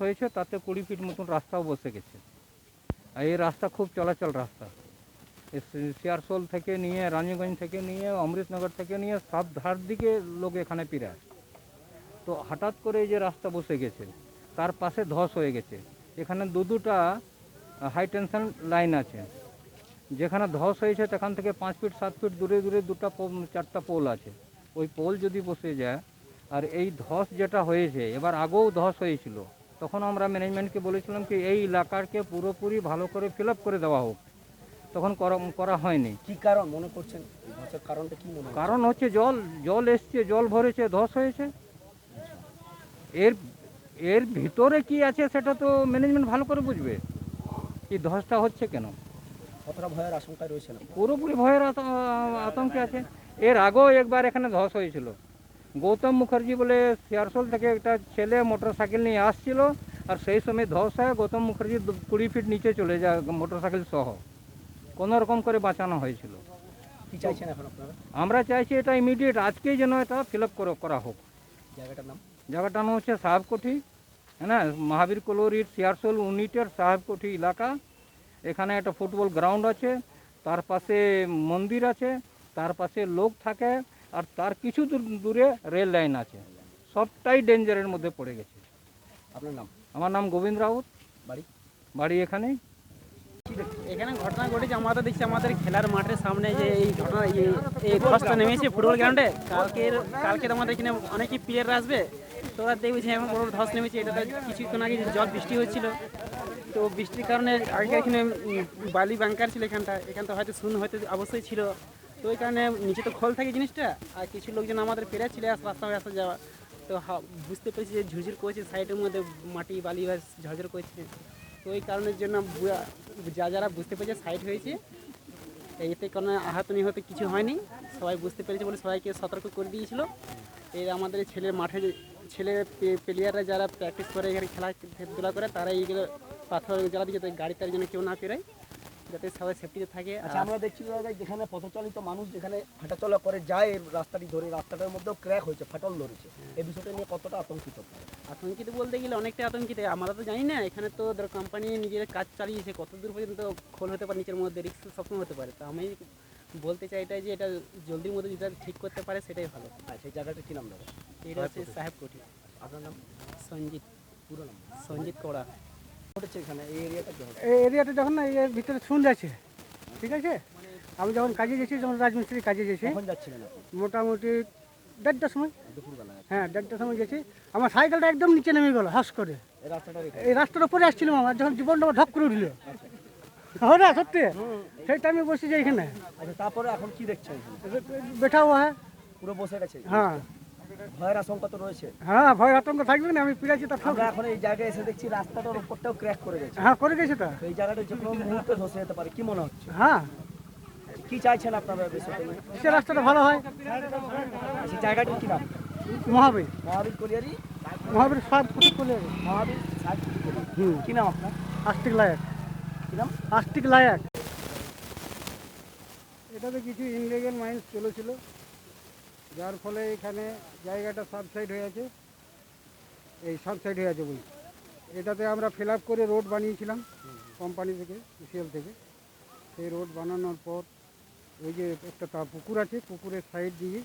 হয়েছে তাতে 20 ফিট মতন রাস্তাও বসে গেছে। আর এই রাস্তা খুব চলাচল রাস্তা, সিয়ারসোল থেকে নিয়ে, রানীগঞ্জ থেকে নিয়ে, অমৃতনগর থেকে নিয়ে সব ধার দিকে লোক এখানে পিরায়। তো হঠাৎ করে এই যে রাস্তা বসে গেছে তার পাশে ধস হয়ে গেছে। এখানে দুটা হাই টেনশন লাইন আছে। যেখানে ধস হয়েছে সেখান থেকে 5 ফিট 7 ফিট দূরে 4টা পোল আছে। ওই পোল যদি বসে যায়, আর এই ধস যেটা হয়েছে এবার আগেও ধস হয়েছিল, তখন আমরা ম্যানেজমেন্টকে বলেছিলাম কি এই এলাকাকে পুরোপুরি ভালো করে ফিল আপ করে দেওয়া হোক, তখন করা হয়নি। কি কারণ মনে করছেন? ধসের কারণটা কি মনে হয়? কারণ হচ্ছে জল এসছে, জল ভরেছে, ধস হয়েছে। এর ভিতরে কি আছে সেটা তো ম্যানেজমেন্ট ভালো করে বুঝবে, কি ধসটা হচ্ছে কেন। কতটা ভয়ের আশঙ্কায় রয়েছে না? পুরোপুরি ভয়ের আতঙ্কে আছে। এর আগেও একবার এখানে ধস হয়েছিল। গৌতম মুখার্জি বলে সিয়ারসোল থেকে একটা ছেলে মোটরসাইকেল নিয়ে আসছিল, আর সেই সময় ধস হয় গৌতম মুখার্জি 20 ফিট নিচে চলে যায় মোটরসাইকেল সহ। কোনো রকম করে বাঁচানো হয়েছিল। কি চাইছেন এখন আপনারা? আমরা চাইছি এটা ইমিডিয়েট আজকেই যেন এটা ফিল আপ করা হোক। জায়গাটার নাম হচ্ছে সাহেবকোঠি, হ্যাঁ, মহাবীর কোলিয়ারি সিয়ারসোল ইউনিটের সাহেবকোঠি এলাকা। এখানে একটা ফুটবল গ্রাউন্ড আছে, তার পাশে মন্দির আছে, তার পাশে লোক থাকে, আর তার কিছু দূরে রেল লাইন আছে। সবটাই ডেঞ্জারের মধ্যে পড়ে গেছে। আপনার নাম? আমার নাম গোবিন্দ রাউত। বাড়ি? বাড়ি এখানে। কি দেখছেন? এখানে ঘটনা ঘটেছে, আমরা তো দেখছি আমাদের খেলার মাঠের সামনে যে এই ঘটনা এই ধসটা নেমেছে ফুটবল গ্রাউন্ডে। কালকে তো আমাদের এখানে অনেকই প্লেয়ার আসবে, তো ওরা দেখবে যে এখন বড় ধস নেমেছে। এটা তো কিছুক্ষণ আগে জল বৃষ্টি হচ্ছিল, তো বৃষ্টির কারণে আগে এখানে বালি বাঙ্কার ছিল এখানটা হয়তো শূন্য হয়তো অবশ্যই ছিল, তো ওই কারণে নিচে তো খোল থাকে জিনিসটা। আর কিছু লোকজন আমাদের পেরে ছিল রাস্তা হয়ে আসা যাওয়া, তো বুঝতে পেরেছি যে ঝুরঝুর করেছে সাইডের মধ্যে মাটি বালি বা ঝরঝর করছে, তো ওই কারণের জন্য যারা বুঝতে পেরেছে সাইড হয়েছে। এতে কোনো আহত নিহত কিছু হয়নি, সবাই বুঝতে পেরেছে বলে সবাইকে সতর্ক করে দিয়েছিল। এই আমাদের ছেলে প্লেয়াররা যারা প্র্যাকটিস করে এখানে খেলাধুলা করে, তারা এইগুলো পাথর জ্বালা দিয়ে যাতে গাড়ি তার জন্য কেউ না পেরোয়, যাতে সবাই সেফটিতে থাকে। আচ্ছা, আমরা দেখছি দাদা যেখানে পথচালিত মানুষ যেখানে হাঁটাচলা করে যায় এই রাস্তাটি ধরে, রাস্তাটার মধ্যেও ক্র্যাক হয়েছে, ফাটল ধরেছে, এই বিষয়টা নিয়ে কতটা আতঙ্কিত? আতঙ্কিত বলতে গেলে অনেকটা আতঙ্কিত। আমরা তো জানি না, এখানে তো ধরো কোম্পানি নিজের কাজ চালিয়েছে, কত দূর পর্যন্ত খোল হতে পারে নিচের মধ্যে, রিস্ক সবসময় হতে পারে। তো আমি বলতে চাই এটাই যে এটা জলদির মধ্যে যেটা ঠিক করতে পারে সেটাই ভালো। আচ্ছা, এই জায়গাটা কী নাম দাদা? এটা হচ্ছে সাহেবকুঠি। আপনার নাম? সঞ্জিত। পুরো নাম? সঞ্জিত কোড়া। ঘটেছে এখানে এই এরিয়াটা কি? এই এরিয়াটা যখন না এর ভিতরে শুন যাচ্ছে, ঠিক আছে, আমি যখন কাজে গেছি, যখন রাজমিস্ত্রি কাজে গেছি, কখন যাচ্ছিলেন আপনি? মোটামুটি 1:30টার সময়। দুপুরবেলা? হ্যাঁ, 1:30টার সময় গেছি, আমার সাইকেলটা একদম নিচে নেমে গেল হাস করে। এই রাস্তাটা এই রাস্তার উপরে আসছিলাম আমার, যখন জীবনটা আমার ঢপ করে উঠল। হ্যাঁ না, সত্যি সেই টাইমে বসে যাই এখানে। আচ্ছা, তারপরে এখন কি দেখছেন? বেঠা হওয়া হ্যাঁ। পুরো বসে গেছে? হ্যাঁ, ভয়ের আশঙ্কা তো রয়েছে। হ্যাঁ, ভয় আতঙ্ক থাকবে না, আমি পিড়াচ্ছি তার। আমরা এখন এই জায়গায় এসে দেখছি রাস্তাটার উপরটাও ক্র্যাক করে গেছে। হ্যাঁ, করে গেছে তো। তো এই জায়গাটা যে কোনো মুহূর্তে ধসে যেতে পারে, কি মনে হচ্ছে? হ্যাঁ, কি চাইছেন আপনারা বিষয়টা নিয়ে? সে রাস্তাটা ভালো হয়। সেই জায়গাটির কি নাম? মহাবীর। মহাবীর কলিয়ারি? মহাবীর সব কিছু করে। মহাবীর কি নাম আপনার? আস্তিক লায়ক। কি নাম? আস্তিক লায়ক। এটাতে কিছু ইনলিগাল মাইন্স চলেছিল, যার ফলে এখানে জায়গাটা সাবসাইড হয়ে আছে। এই সাবসাইড হয়ে আছে বলছি, এটাতে আমরা ফিল আপ করে রোড বানিয়েছিলাম কোম্পানি থেকে, ইসিএল থেকে। সেই রোড বানানোর পর ওই যে একটা পুকুর আছে, পুকুরের সাইড দিয়ে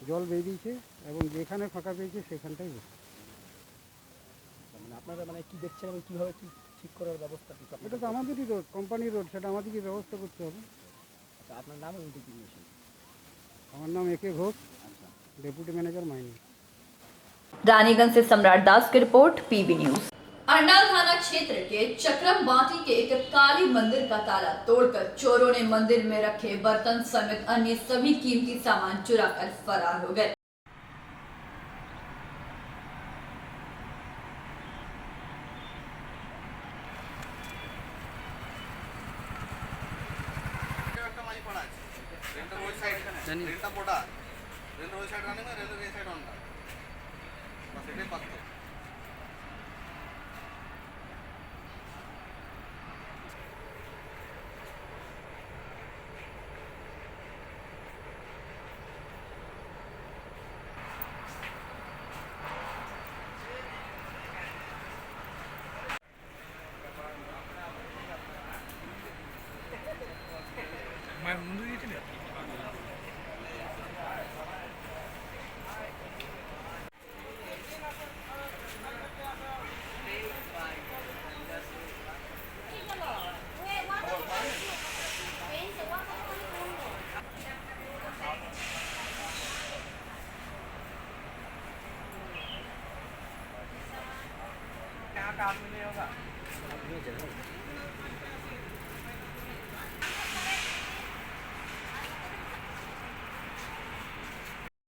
জল বেরিয়েছে এবং যেখানে ফাঁকা পেয়েছে সেখানটাই বসে। মানে আপনারা মানে কি দেখছেন এবং কীভাবে ঠিক করার ব্যবস্থা কি? এটা তো আমাদেরই রোড, কোম্পানির রোড, সেটা আমাদেরকে ব্যবস্থা করতে হবে। আচ্ছা, আপনার নাম এবং ডিজিগনেশন? আমার नाम AK Ghosh, deputy manager mining. Raniganj से सम्राट दास की रिपोर्ट, PB न्यूज। अंडाल थाना क्षेत्र के चक्रम बाटी के एक काली मंदिर का ताला तोड़कर चोरों ने मंदिर में रखे बर्तन समेत अन्य सभी कीमती सामान चुराकर फरार हो गए।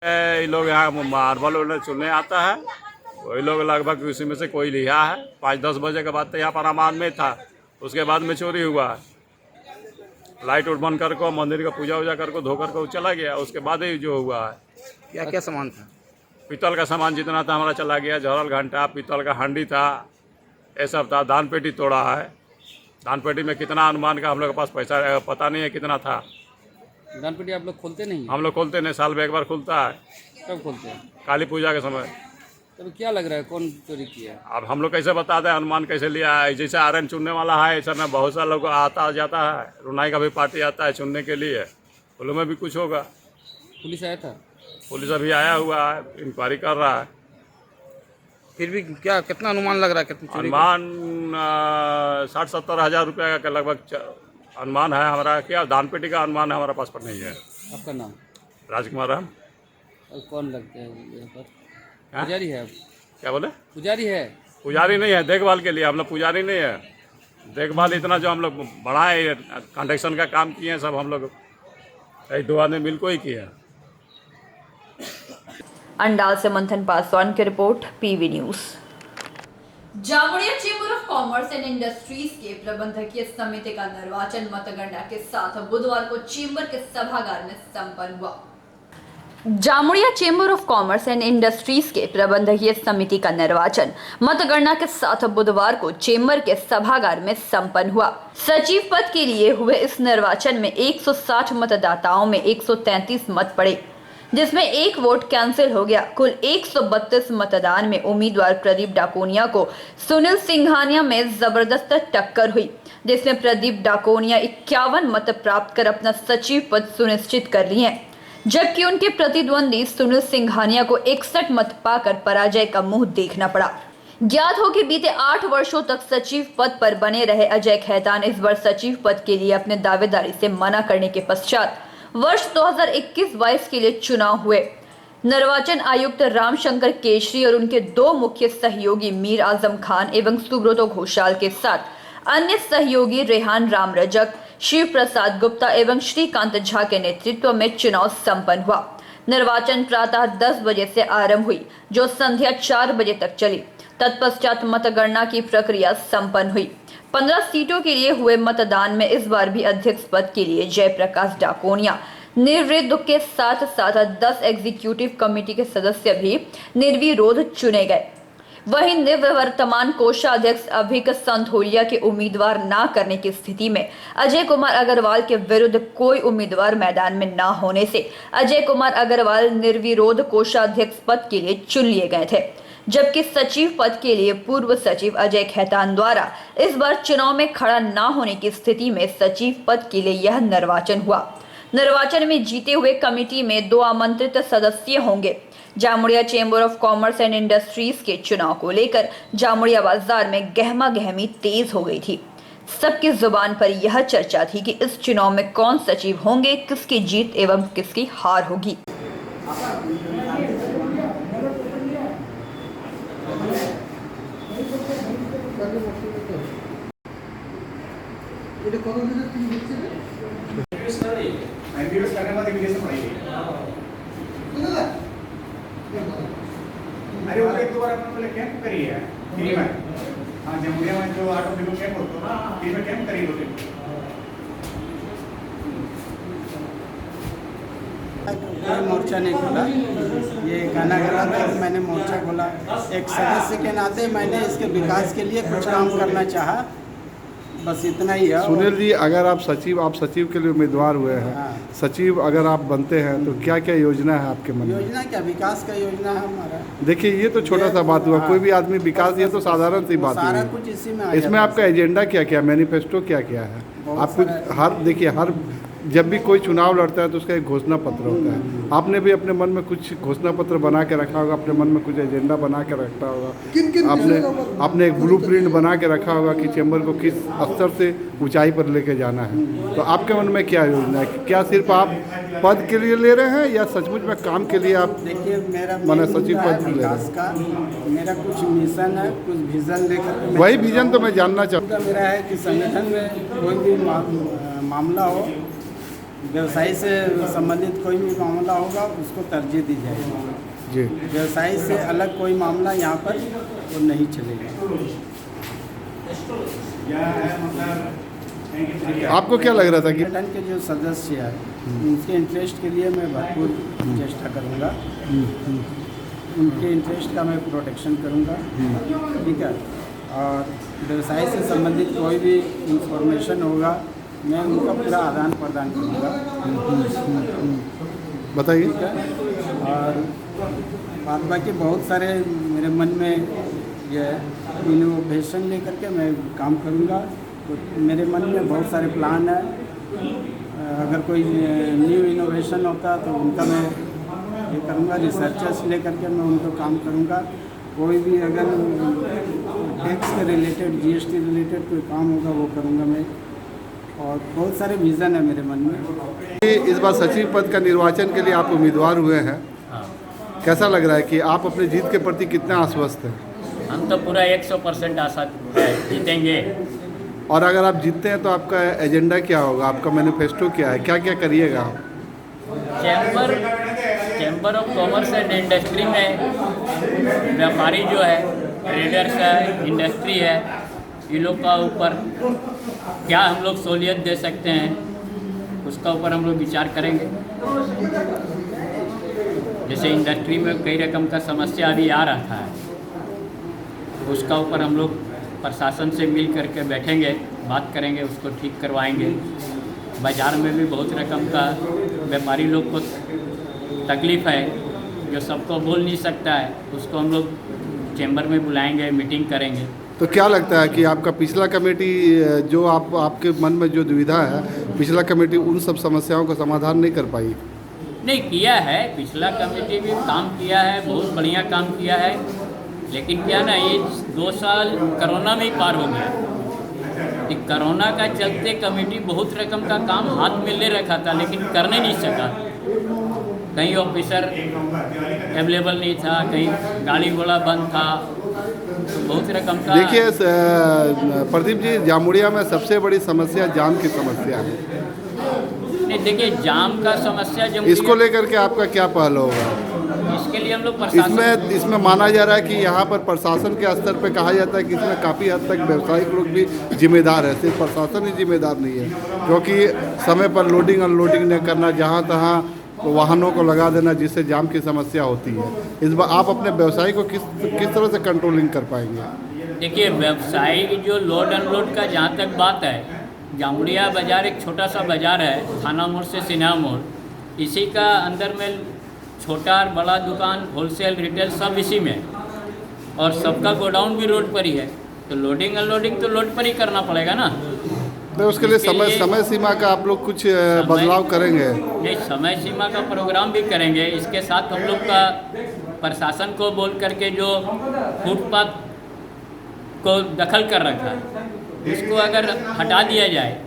ये लोग यहाँ मार्बल वाले चुनने आता है, वही लोग लगभग उसी में से कोई लिया है। 5-10 बजे के बाद तो यहाँ पर अमान में था, उसके बाद में चोरी हुआ है। लाइट उठ बंद कर को मंदिर का पूजा वूजा कर को धोकर को चला गया, उसके बाद ही जो हुआ है। क्या क्या सामान था? पीतल का सामान जितना था हमारा चला गया, झरल घंटा, पीतल का हांडी था, ये सब था। दान पेटी तोड़ा है, दान पेटी में कितना अनुमान का हम लोग के पास पैसा पता नहीं है कितना था। दान पेटी आप लोग खोलते नहीं? हम लोग खोलते नहीं, साल में एक बार खुलता है। कब खोलते हैं? काली पूजा के समय। तब क्या लग रहा है कौन चोरी किया? अब हम लोग कैसे बता दें, अनुमान कैसे लिया है? जैसे आयरन चुनने वाला है, ऐसा में बहुत सा लोग आता जाता है, रुनाई का भी पार्टी आता है चुनने के लिए, उन में भी कुछ होगा। पुलिस आया था? पुलिस अभी आया हुआ है, इंक्वायरी कर रहा है। फिर भी क्या कितना अनुमान लग रहा है कितनी चोरी? अनुमान 60-70 हज़ार रुपये का लगभग अनुमान है हमारा। क्या दान पेटी का अनुमान है हमारा पास पर नहीं है। आपका नाम? राजकुमार राम। और कौन लगते हैं यहाँ पर? पुजारी है? क्या बोले? पुजारी है? पुजारी नहीं है, देखभाल के लिए हम लोग पुजारी नहीं है। देखभाल इतना जो हम लोग बढ़ाए कंस्ट्रक्शन का काम किए हैं सब हम लोग 1-2 आदमी मिल को ही किया। अंडाल से मंथन पासवान की report, PV news. Jamuria chamber of commerce and industries के प्रबंधकीय समिति का निर्वाचन मतगणना के साथ बुधवार को चेंबर के सभागार में संपन्न हुआ। Jamuria chamber of commerce and industries के प्रबंधकीय समिति का निर्वाचन मतगणना के साथ बुधवार को चेंबर के सभागार में संपन्न हुआ। सचिव पद के लिए हुए इस निर्वाचन में 160 मतदाताओं में 133 मत पड़े, जिसमें 1 वोट कैंसिल हो गया। कुल 132 मतदान में उम्मीदवार प्रदीप डाकोनिया को सुनील सिंघानिया में जबरदस्त टक्कर हुई, जिसमें प्रदीप डाकोनिया 51 मत प्राप्त कर अपना सचिव पद सुनिश्चित कर लिए हैं, जबकि उनके प्रतिद्वंदी सुनील सिंघानिया को 61 मत पाकर पराजय का मुंह देखना पड़ा। ज्ञात हो कि बीते 8 वर्षों तक सचिव पद पर बने रहे अजय खैतान इस बार सचिव पद के लिए अपने दावेदारी से मना करने के पश्चात वर्ष 2021-22 के लिए चुनाव हुए। निर्वाचन आयुक्त रामशंकर केशरी और उनके 2 मुख्य सहयोगी मीर आजम खान एवं सुब्रतो घोषाल के साथ अन्य सहयोगी रेहान राम रजक, शिव प्रसाद गुप्ता एवं श्रीकांत झा के नेतृत्व में चुनाव संपन्न हुआ। निर्वाचन प्रातः 10 बजे से आरंभ हुई, जो संध्या 4 बजे तक चली। तत्पश्चात मतगणना की प्रक्रिया संपन्न हुई। 15 सीटों के लिए हुए मतदान में इस बार भी अध्यक्ष पद के लिए जयप्रकाश डाकोनिया निर्विरोध के साथ साथ 10 एग्जीक्यूटिव कमेटी के सदस्य भी निर्विरोध चुने गए। वहीं निवर्तमान कोषाध्यक्ष अभिक संथोलिया के उम्मीदवार न करने की स्थिति में अजय कुमार अग्रवाल के विरुद्ध कोई उम्मीदवार मैदान में न होने से अजय कुमार अग्रवाल निर्विरोध कोषाध्यक्ष पद के लिए चुन लिए गए थे, जबकि सचिव पद के लिए पूर्व सचिव अजय खैतान द्वारा इस बार चुनाव में खड़ा न होने की स्थिति में सचिव पद के लिए यह निर्वाचन हुआ। निर्वाचन में जीते हुए कमेटी में 2 आमंत्रित सदस्य होंगे। Jamuria chamber of commerce and industries के चुनाव को लेकर जामुड़िया बाजार में गहमा गहमी तेज हो गई थी। सबकी जुबान पर यह चर्चा थी कि इस चुनाव में कौन सचिव होंगे, किसकी जीत एवं किसकी हार होगी। अरे वो 1-2 बार अपन पहले कैंप करी है फ्री में। हाँ, जमुरिया में जो 8 दिन कैंप होता है ना, फ्री में कैंप करी होती ये मोर्चा नहीं खोला, ये गाना गला था कि मैंने मोर्चा खोला। एक सदस्य के नाते मैंने इसके विकास के लिए कुछ काम करना चाहा, बस इतना ही है। सुनील जी, अगर आप सचिव के लिए उम्मीदवार हुए हैं, सचिव अगर आप बनते हैं तो क्या क्या योजना है आपके मन में? योजना क्या, विकास का योजना है हमारा। देखिए, ये तो छोटा सा बात हुआ, कोई भी आदमी विकास, ये तो साधारण सी बात सारा है। कुछ इसी में इसमें आपका एजेंडा क्या क्या, मैनिफेस्टो क्या क्या है? आप कुछ देखिए, जब भी कोई चुनाव लड़ता है तो उसका एक घोषणा पत्र होता है। आपने भी अपने मन में कुछ घोषणा पत्र बना के रखा होगा, अपने मन में कुछ एजेंडा बना के रखा होगा। आपने एक ब्लूप्रिंट बना के रखा होगा कि चैम्बर को किस स्तर से ऊंचाई पर लेके जाना है। तो आपके मन में क्या योजना है? क्या सिर्फ आप पद के लिए ले रहे हैं या सचमुच में काम के लिए आप? देखिए, मेरा सचिव पद ले रहे हैं। मेरा कुछ मिशन है, कुछ विजन लेकर। वही विजन तो मैं जानना चाहूँगा। मेरा है कि संगठन में कोई भी मामला हो, व्यवसाय से संबंधित कोई भी मामला होगा, उसको तरजीह दी जाएगी जी। व्यवसाय से अलग कोई मामला यहाँ पर वो नहीं चलेगा। आपको क्या लग रहा था कि संगठन के जो सदस्य हैं उनके इंटरेस्ट के लिए मैं भरपूर चेष्टा करूँगा, उनके इंटरेस्ट का मैं प्रोटेक्शन करूँगा, ठीक है। और व्यवसाय से संबंधित कोई भी इंफॉर्मेशन होगा, मैं उनका पूरा आदान प्रदान करूँगा। बताइए। और बात बाकी बहुत सारे मेरे मन में ये इनोवेशन लेकर के मैं काम करूँगा। तो मेरे मन में बहुत सारे प्लान है। अगर कोई न्यू इनोवेशन होता तो उनका मैं ये करूँगा, रिसर्चर्स लेकर के मैं उनको काम करूँगा। कोई भी अगर टैक्स से रिलेटेड, जीएसटी रिलेटेड कोई काम होगा वो करूँगा मैं, और बहुत सारे विज़न है मेरे मन में। इस बार सचिव पद का निर्वाचन के लिए आप उम्मीदवार हुए हैं, कैसा लग रहा है कि आप अपने जीत के प्रति कितना आश्वस्त हैं? हम तो पूरा 100% आशा है जीतेंगे। और अगर आप जीतते हैं तो आपका एजेंडा क्या होगा, आपका मैनिफेस्टो क्या है, क्या क्या करिएगा आप? Chamber of commerce and industry में व्यापारी जो है, ट्रेडर्स है, इंडस्ट्री है, इन लोग का ऊपर क्या हम लोग सहूलियत दे सकते हैं, उसका ऊपर हम लोग विचार करेंगे। जैसे इंडस्ट्री में कई रकम का समस्या अभी आ रहा है, उसका ऊपर हम लोग प्रशासन से मिल करके बैठेंगे, बात करेंगे, उसको ठीक करवाएंगे। बाज़ार में भी बहुत रकम का व्यापारी लोग को तकलीफ़ है, जो सबको बोल नहीं सकता है, उसको हम लोग चैम्बर में बुलाएंगे, मीटिंग करेंगे। तो क्या लगता है कि आपका पिछला कमेटी जो आपके मन में जो दुविधा है, पिछला कमेटी उन सब समस्याओं का समाधान नहीं कर पाई? नहीं किया है, पिछला कमेटी भी काम किया है, बहुत बढ़िया काम किया है, लेकिन क्या ना ये 2 साल कोरोना में ही पार हो गया। कि कोरोना का चलते कमेटी बहुत रकम का काम हाथ में ले रखा था, लेकिन करने नहीं सका। कहीं ऑफिसर अवेलेबल नहीं था, कहीं गाड़ी घोड़ा बंद था, तो बहुत रकम का। देखिए प्रदीप जी, जामुड़िया में सबसे बड़ी समस्या जाम की समस्या है। नहीं देखिए, जाम का समस्या जब इसको लेकर के आपका क्या पहल होगा? इसके लिए हम लोग प्रशासन इसमें माना जा रहा है कि यहाँ पर प्रशासन के स्तर पे कहा जाता है कि इसमें काफ़ी हद तक व्यावसायिक लोग भी जिम्मेदार है, सिर्फ प्रशासन ही जिम्मेदार नहीं है, क्योंकि समय पर लोडिंग अनलोडिंग न करना, जहाँ तहाँ वाहनों को लगा देना, जिससे जाम की समस्या होती है। इस बार आप अपने व्यवसाय को किस तरह से कंट्रोलिंग कर पाएंगे? देखिए, व्यवसायी जो लोड अनलोड का जहाँ तक बात है, जामुड़िया बाज़ार एक छोटा सा बाज़ार है, थाना मोड़ से सिन्हा मोड़, इसी का अंदर में छोटा और बड़ा दुकान, होलसेल, रिटेल सब इसी में, और सबका गोडाउन भी रोड पर ही है, तो लोडिंग अनलोडिंग तो रोड पर ही करना पड़ेगा ना। तो उसके लिए समय सीमा का आप लोग कुछ बदलाव करेंगे? नहीं, समय सीमा का प्रोग्राम भी करेंगे। इसके साथ हम लोग का प्रशासन को बोल करके जो फुटपाथ को दखल कर रखा है, उसको अगर हटा दिया जाए,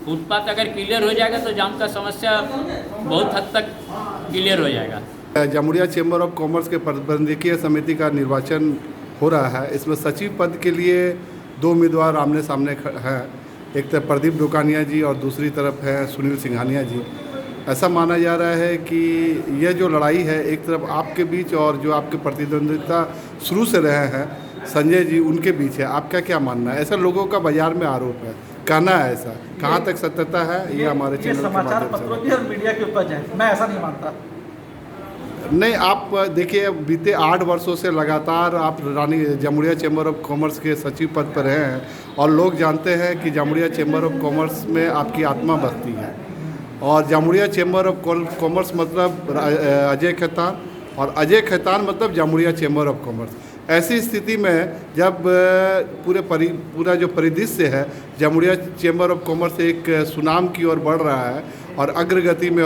फुटपाथ अगर क्लियर हो जाएगा तो जाम का समस्या बहुत हद तक क्लियर हो जाएगा। जामुड़िया चैम्बर ऑफ कॉमर्स के प्रबंधकीय समिति का निर्वाचन हो रहा है। इसमें सचिव पद के लिए 2 उम्मीदवार आमने सामने हैं, एक तरफ प्रदीप डोकानिया जी और दूसरी तरफ है सुनील सिंघानिया जी। ऐसा माना जा रहा है कि यह जो लड़ाई है, एक तरफ आपके बीच और जो आपके प्रतिद्वंदिता शुरू से रहे हैं संजय जी, उनके बीच है। आपका क्या मानना है? ऐसा लोगों का बाजार में आरोप है, कहना है ऐसा, कहाँ तक सत्यता है ये हमारे चैनल समाचार पत्रों की और मीडिया की उपज है, मैं ऐसा नहीं मानता। नहीं, आप देखिए, बीते 8 वर्षों से लगातार आप जामुड़िया चैम्बर ऑफ कॉमर्स के सचिव पद पर रहे हैं, और लोग जानते हैं कि जामुड़िया चैम्बर ऑफ कॉमर्स में आपकी आत्मा बसती है, और जामुड़िया चैम्बर ऑफ कॉमर्स मतलब अजय खैतान, और अजय खैतान मतलब जामुड़िया चैम्बर ऑफ कॉमर्स। ऐसी स्थिति में जब पूरा जो परिदृश्य है, जामुड़िया चैम्बर ऑफ कॉमर्स एक सुनाम की ओर बढ़ रहा है और अग्रगति में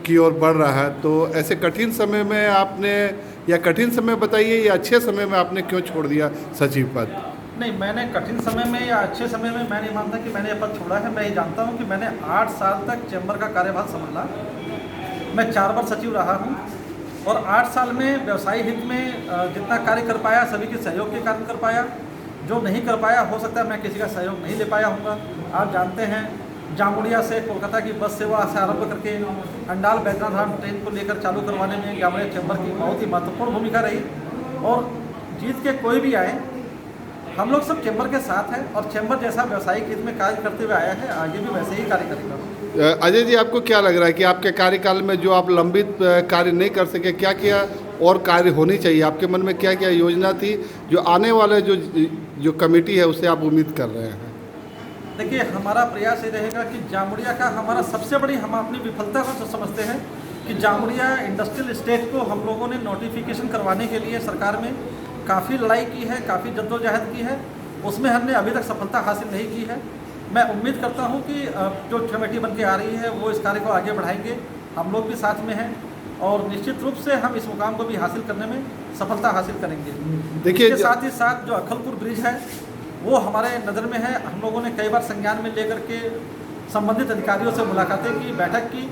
की ओर बढ़ रहा है, तो ऐसे कठिन समय में आपने, या कठिन समय बताइए या अच्छे समय में आपने क्यों छोड़ दिया सचिव पद? नहीं, मैंने कठिन समय में या अच्छे समय में मैं नहीं मानता कि मैंने यह पद छोड़ा है। मैं ये जानता हूँ कि मैंने 8 साल तक चैम्बर का कार्यभार संभाला। मैं 4 बार सचिव रहा हूँ, और 8 साल में व्यवसायी हित में जितना कार्य कर पाया, सभी के सहयोग के कारण कर पाया। जो नहीं कर पाया, हो सकता है मैं किसी का सहयोग नहीं ले पाया हूँगा। आप जानते हैं, जामुड़िया से कोलकाता की बस सेवा से आरंभ करके अंडाल बैद्यनाथ ट्रेन को लेकर चालू करवाने में जामुड़िया चैम्बर की बहुत ही महत्वपूर्ण भूमिका रही, और जीत के कोई भी आए, हम लोग सब चैम्बर के साथ हैं, और चैम्बर जैसा व्यवसायिक हित में कार्य करते हुए आया है, आगे भी वैसे ही कार्य करेगा। अजय जी, आपको क्या लग रहा है कि आपके कार्यकाल में जो आप लंबित कार्य नहीं कर सके, क्या क्या और कार्य होनी चाहिए? आपके मन में क्या क्या योजना थी जो आने वाले जो कमेटी है उससे आप उम्मीद कर रहे हैं? देखिए, हमारा प्रयास ये रहेगा कि जामुड़िया का हमारा सबसे बड़ी, हम अपनी विफलता को समझते हैं कि जामुड़िया इंडस्ट्रियल एस्टेट को हम लोगों ने नोटिफिकेशन करवाने के लिए सरकार में काफ़ी लड़ाई की है, काफ़ी जद्दोजहद की है, उसमें हमने अभी तक सफलता हासिल नहीं की है। मैं उम्मीद करता हूं कि जो कमेटी बन के आ रही है वो इस कार्य को आगे बढ़ाएंगे, हम लोग भी साथ में हैं, और निश्चित रूप से हम इस मुकाम को भी हासिल करने में सफलता हासिल करेंगे। देखिए, इसके साथ ही साथ जो अक्खलपुर ब्रिज है वो हमारे नज़र में है। हम लोगों ने कई बार संज्ञान में लेकर के संबंधित अधिकारियों से मुलाकातें की, बैठक की,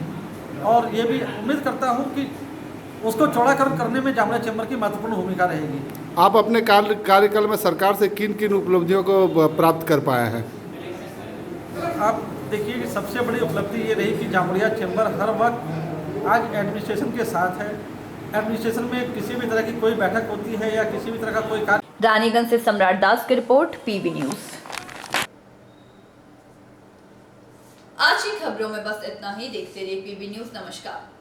और ये भी उम्मीद करता हूँ कि उसको चौड़ाकरण करने में जामुरिया चैम्बर की महत्वपूर्ण भूमिका रहेगी। आप अपने कार्यकाल में सरकार से किन किन उपलब्धियों को प्राप्त कर पाए हैं? आप देखिए कि सबसे बड़ी उपलब्धि ये रही कि जामुरिया चैम्बर हर वक्त आज एडमिनिस्ट्रेशन के साथ है। एडमिनिस्ट्रेशन में किसी भी तरह की कोई बैठक होती है या किसी भी तरह का कोई कार्य। रानीगंज से सम्राट दास की रिपोर्ट, पीबी न्यूज। आज की खबरों में बस इतना ही। देखते रहिए पीबी न्यूज। नमस्कार।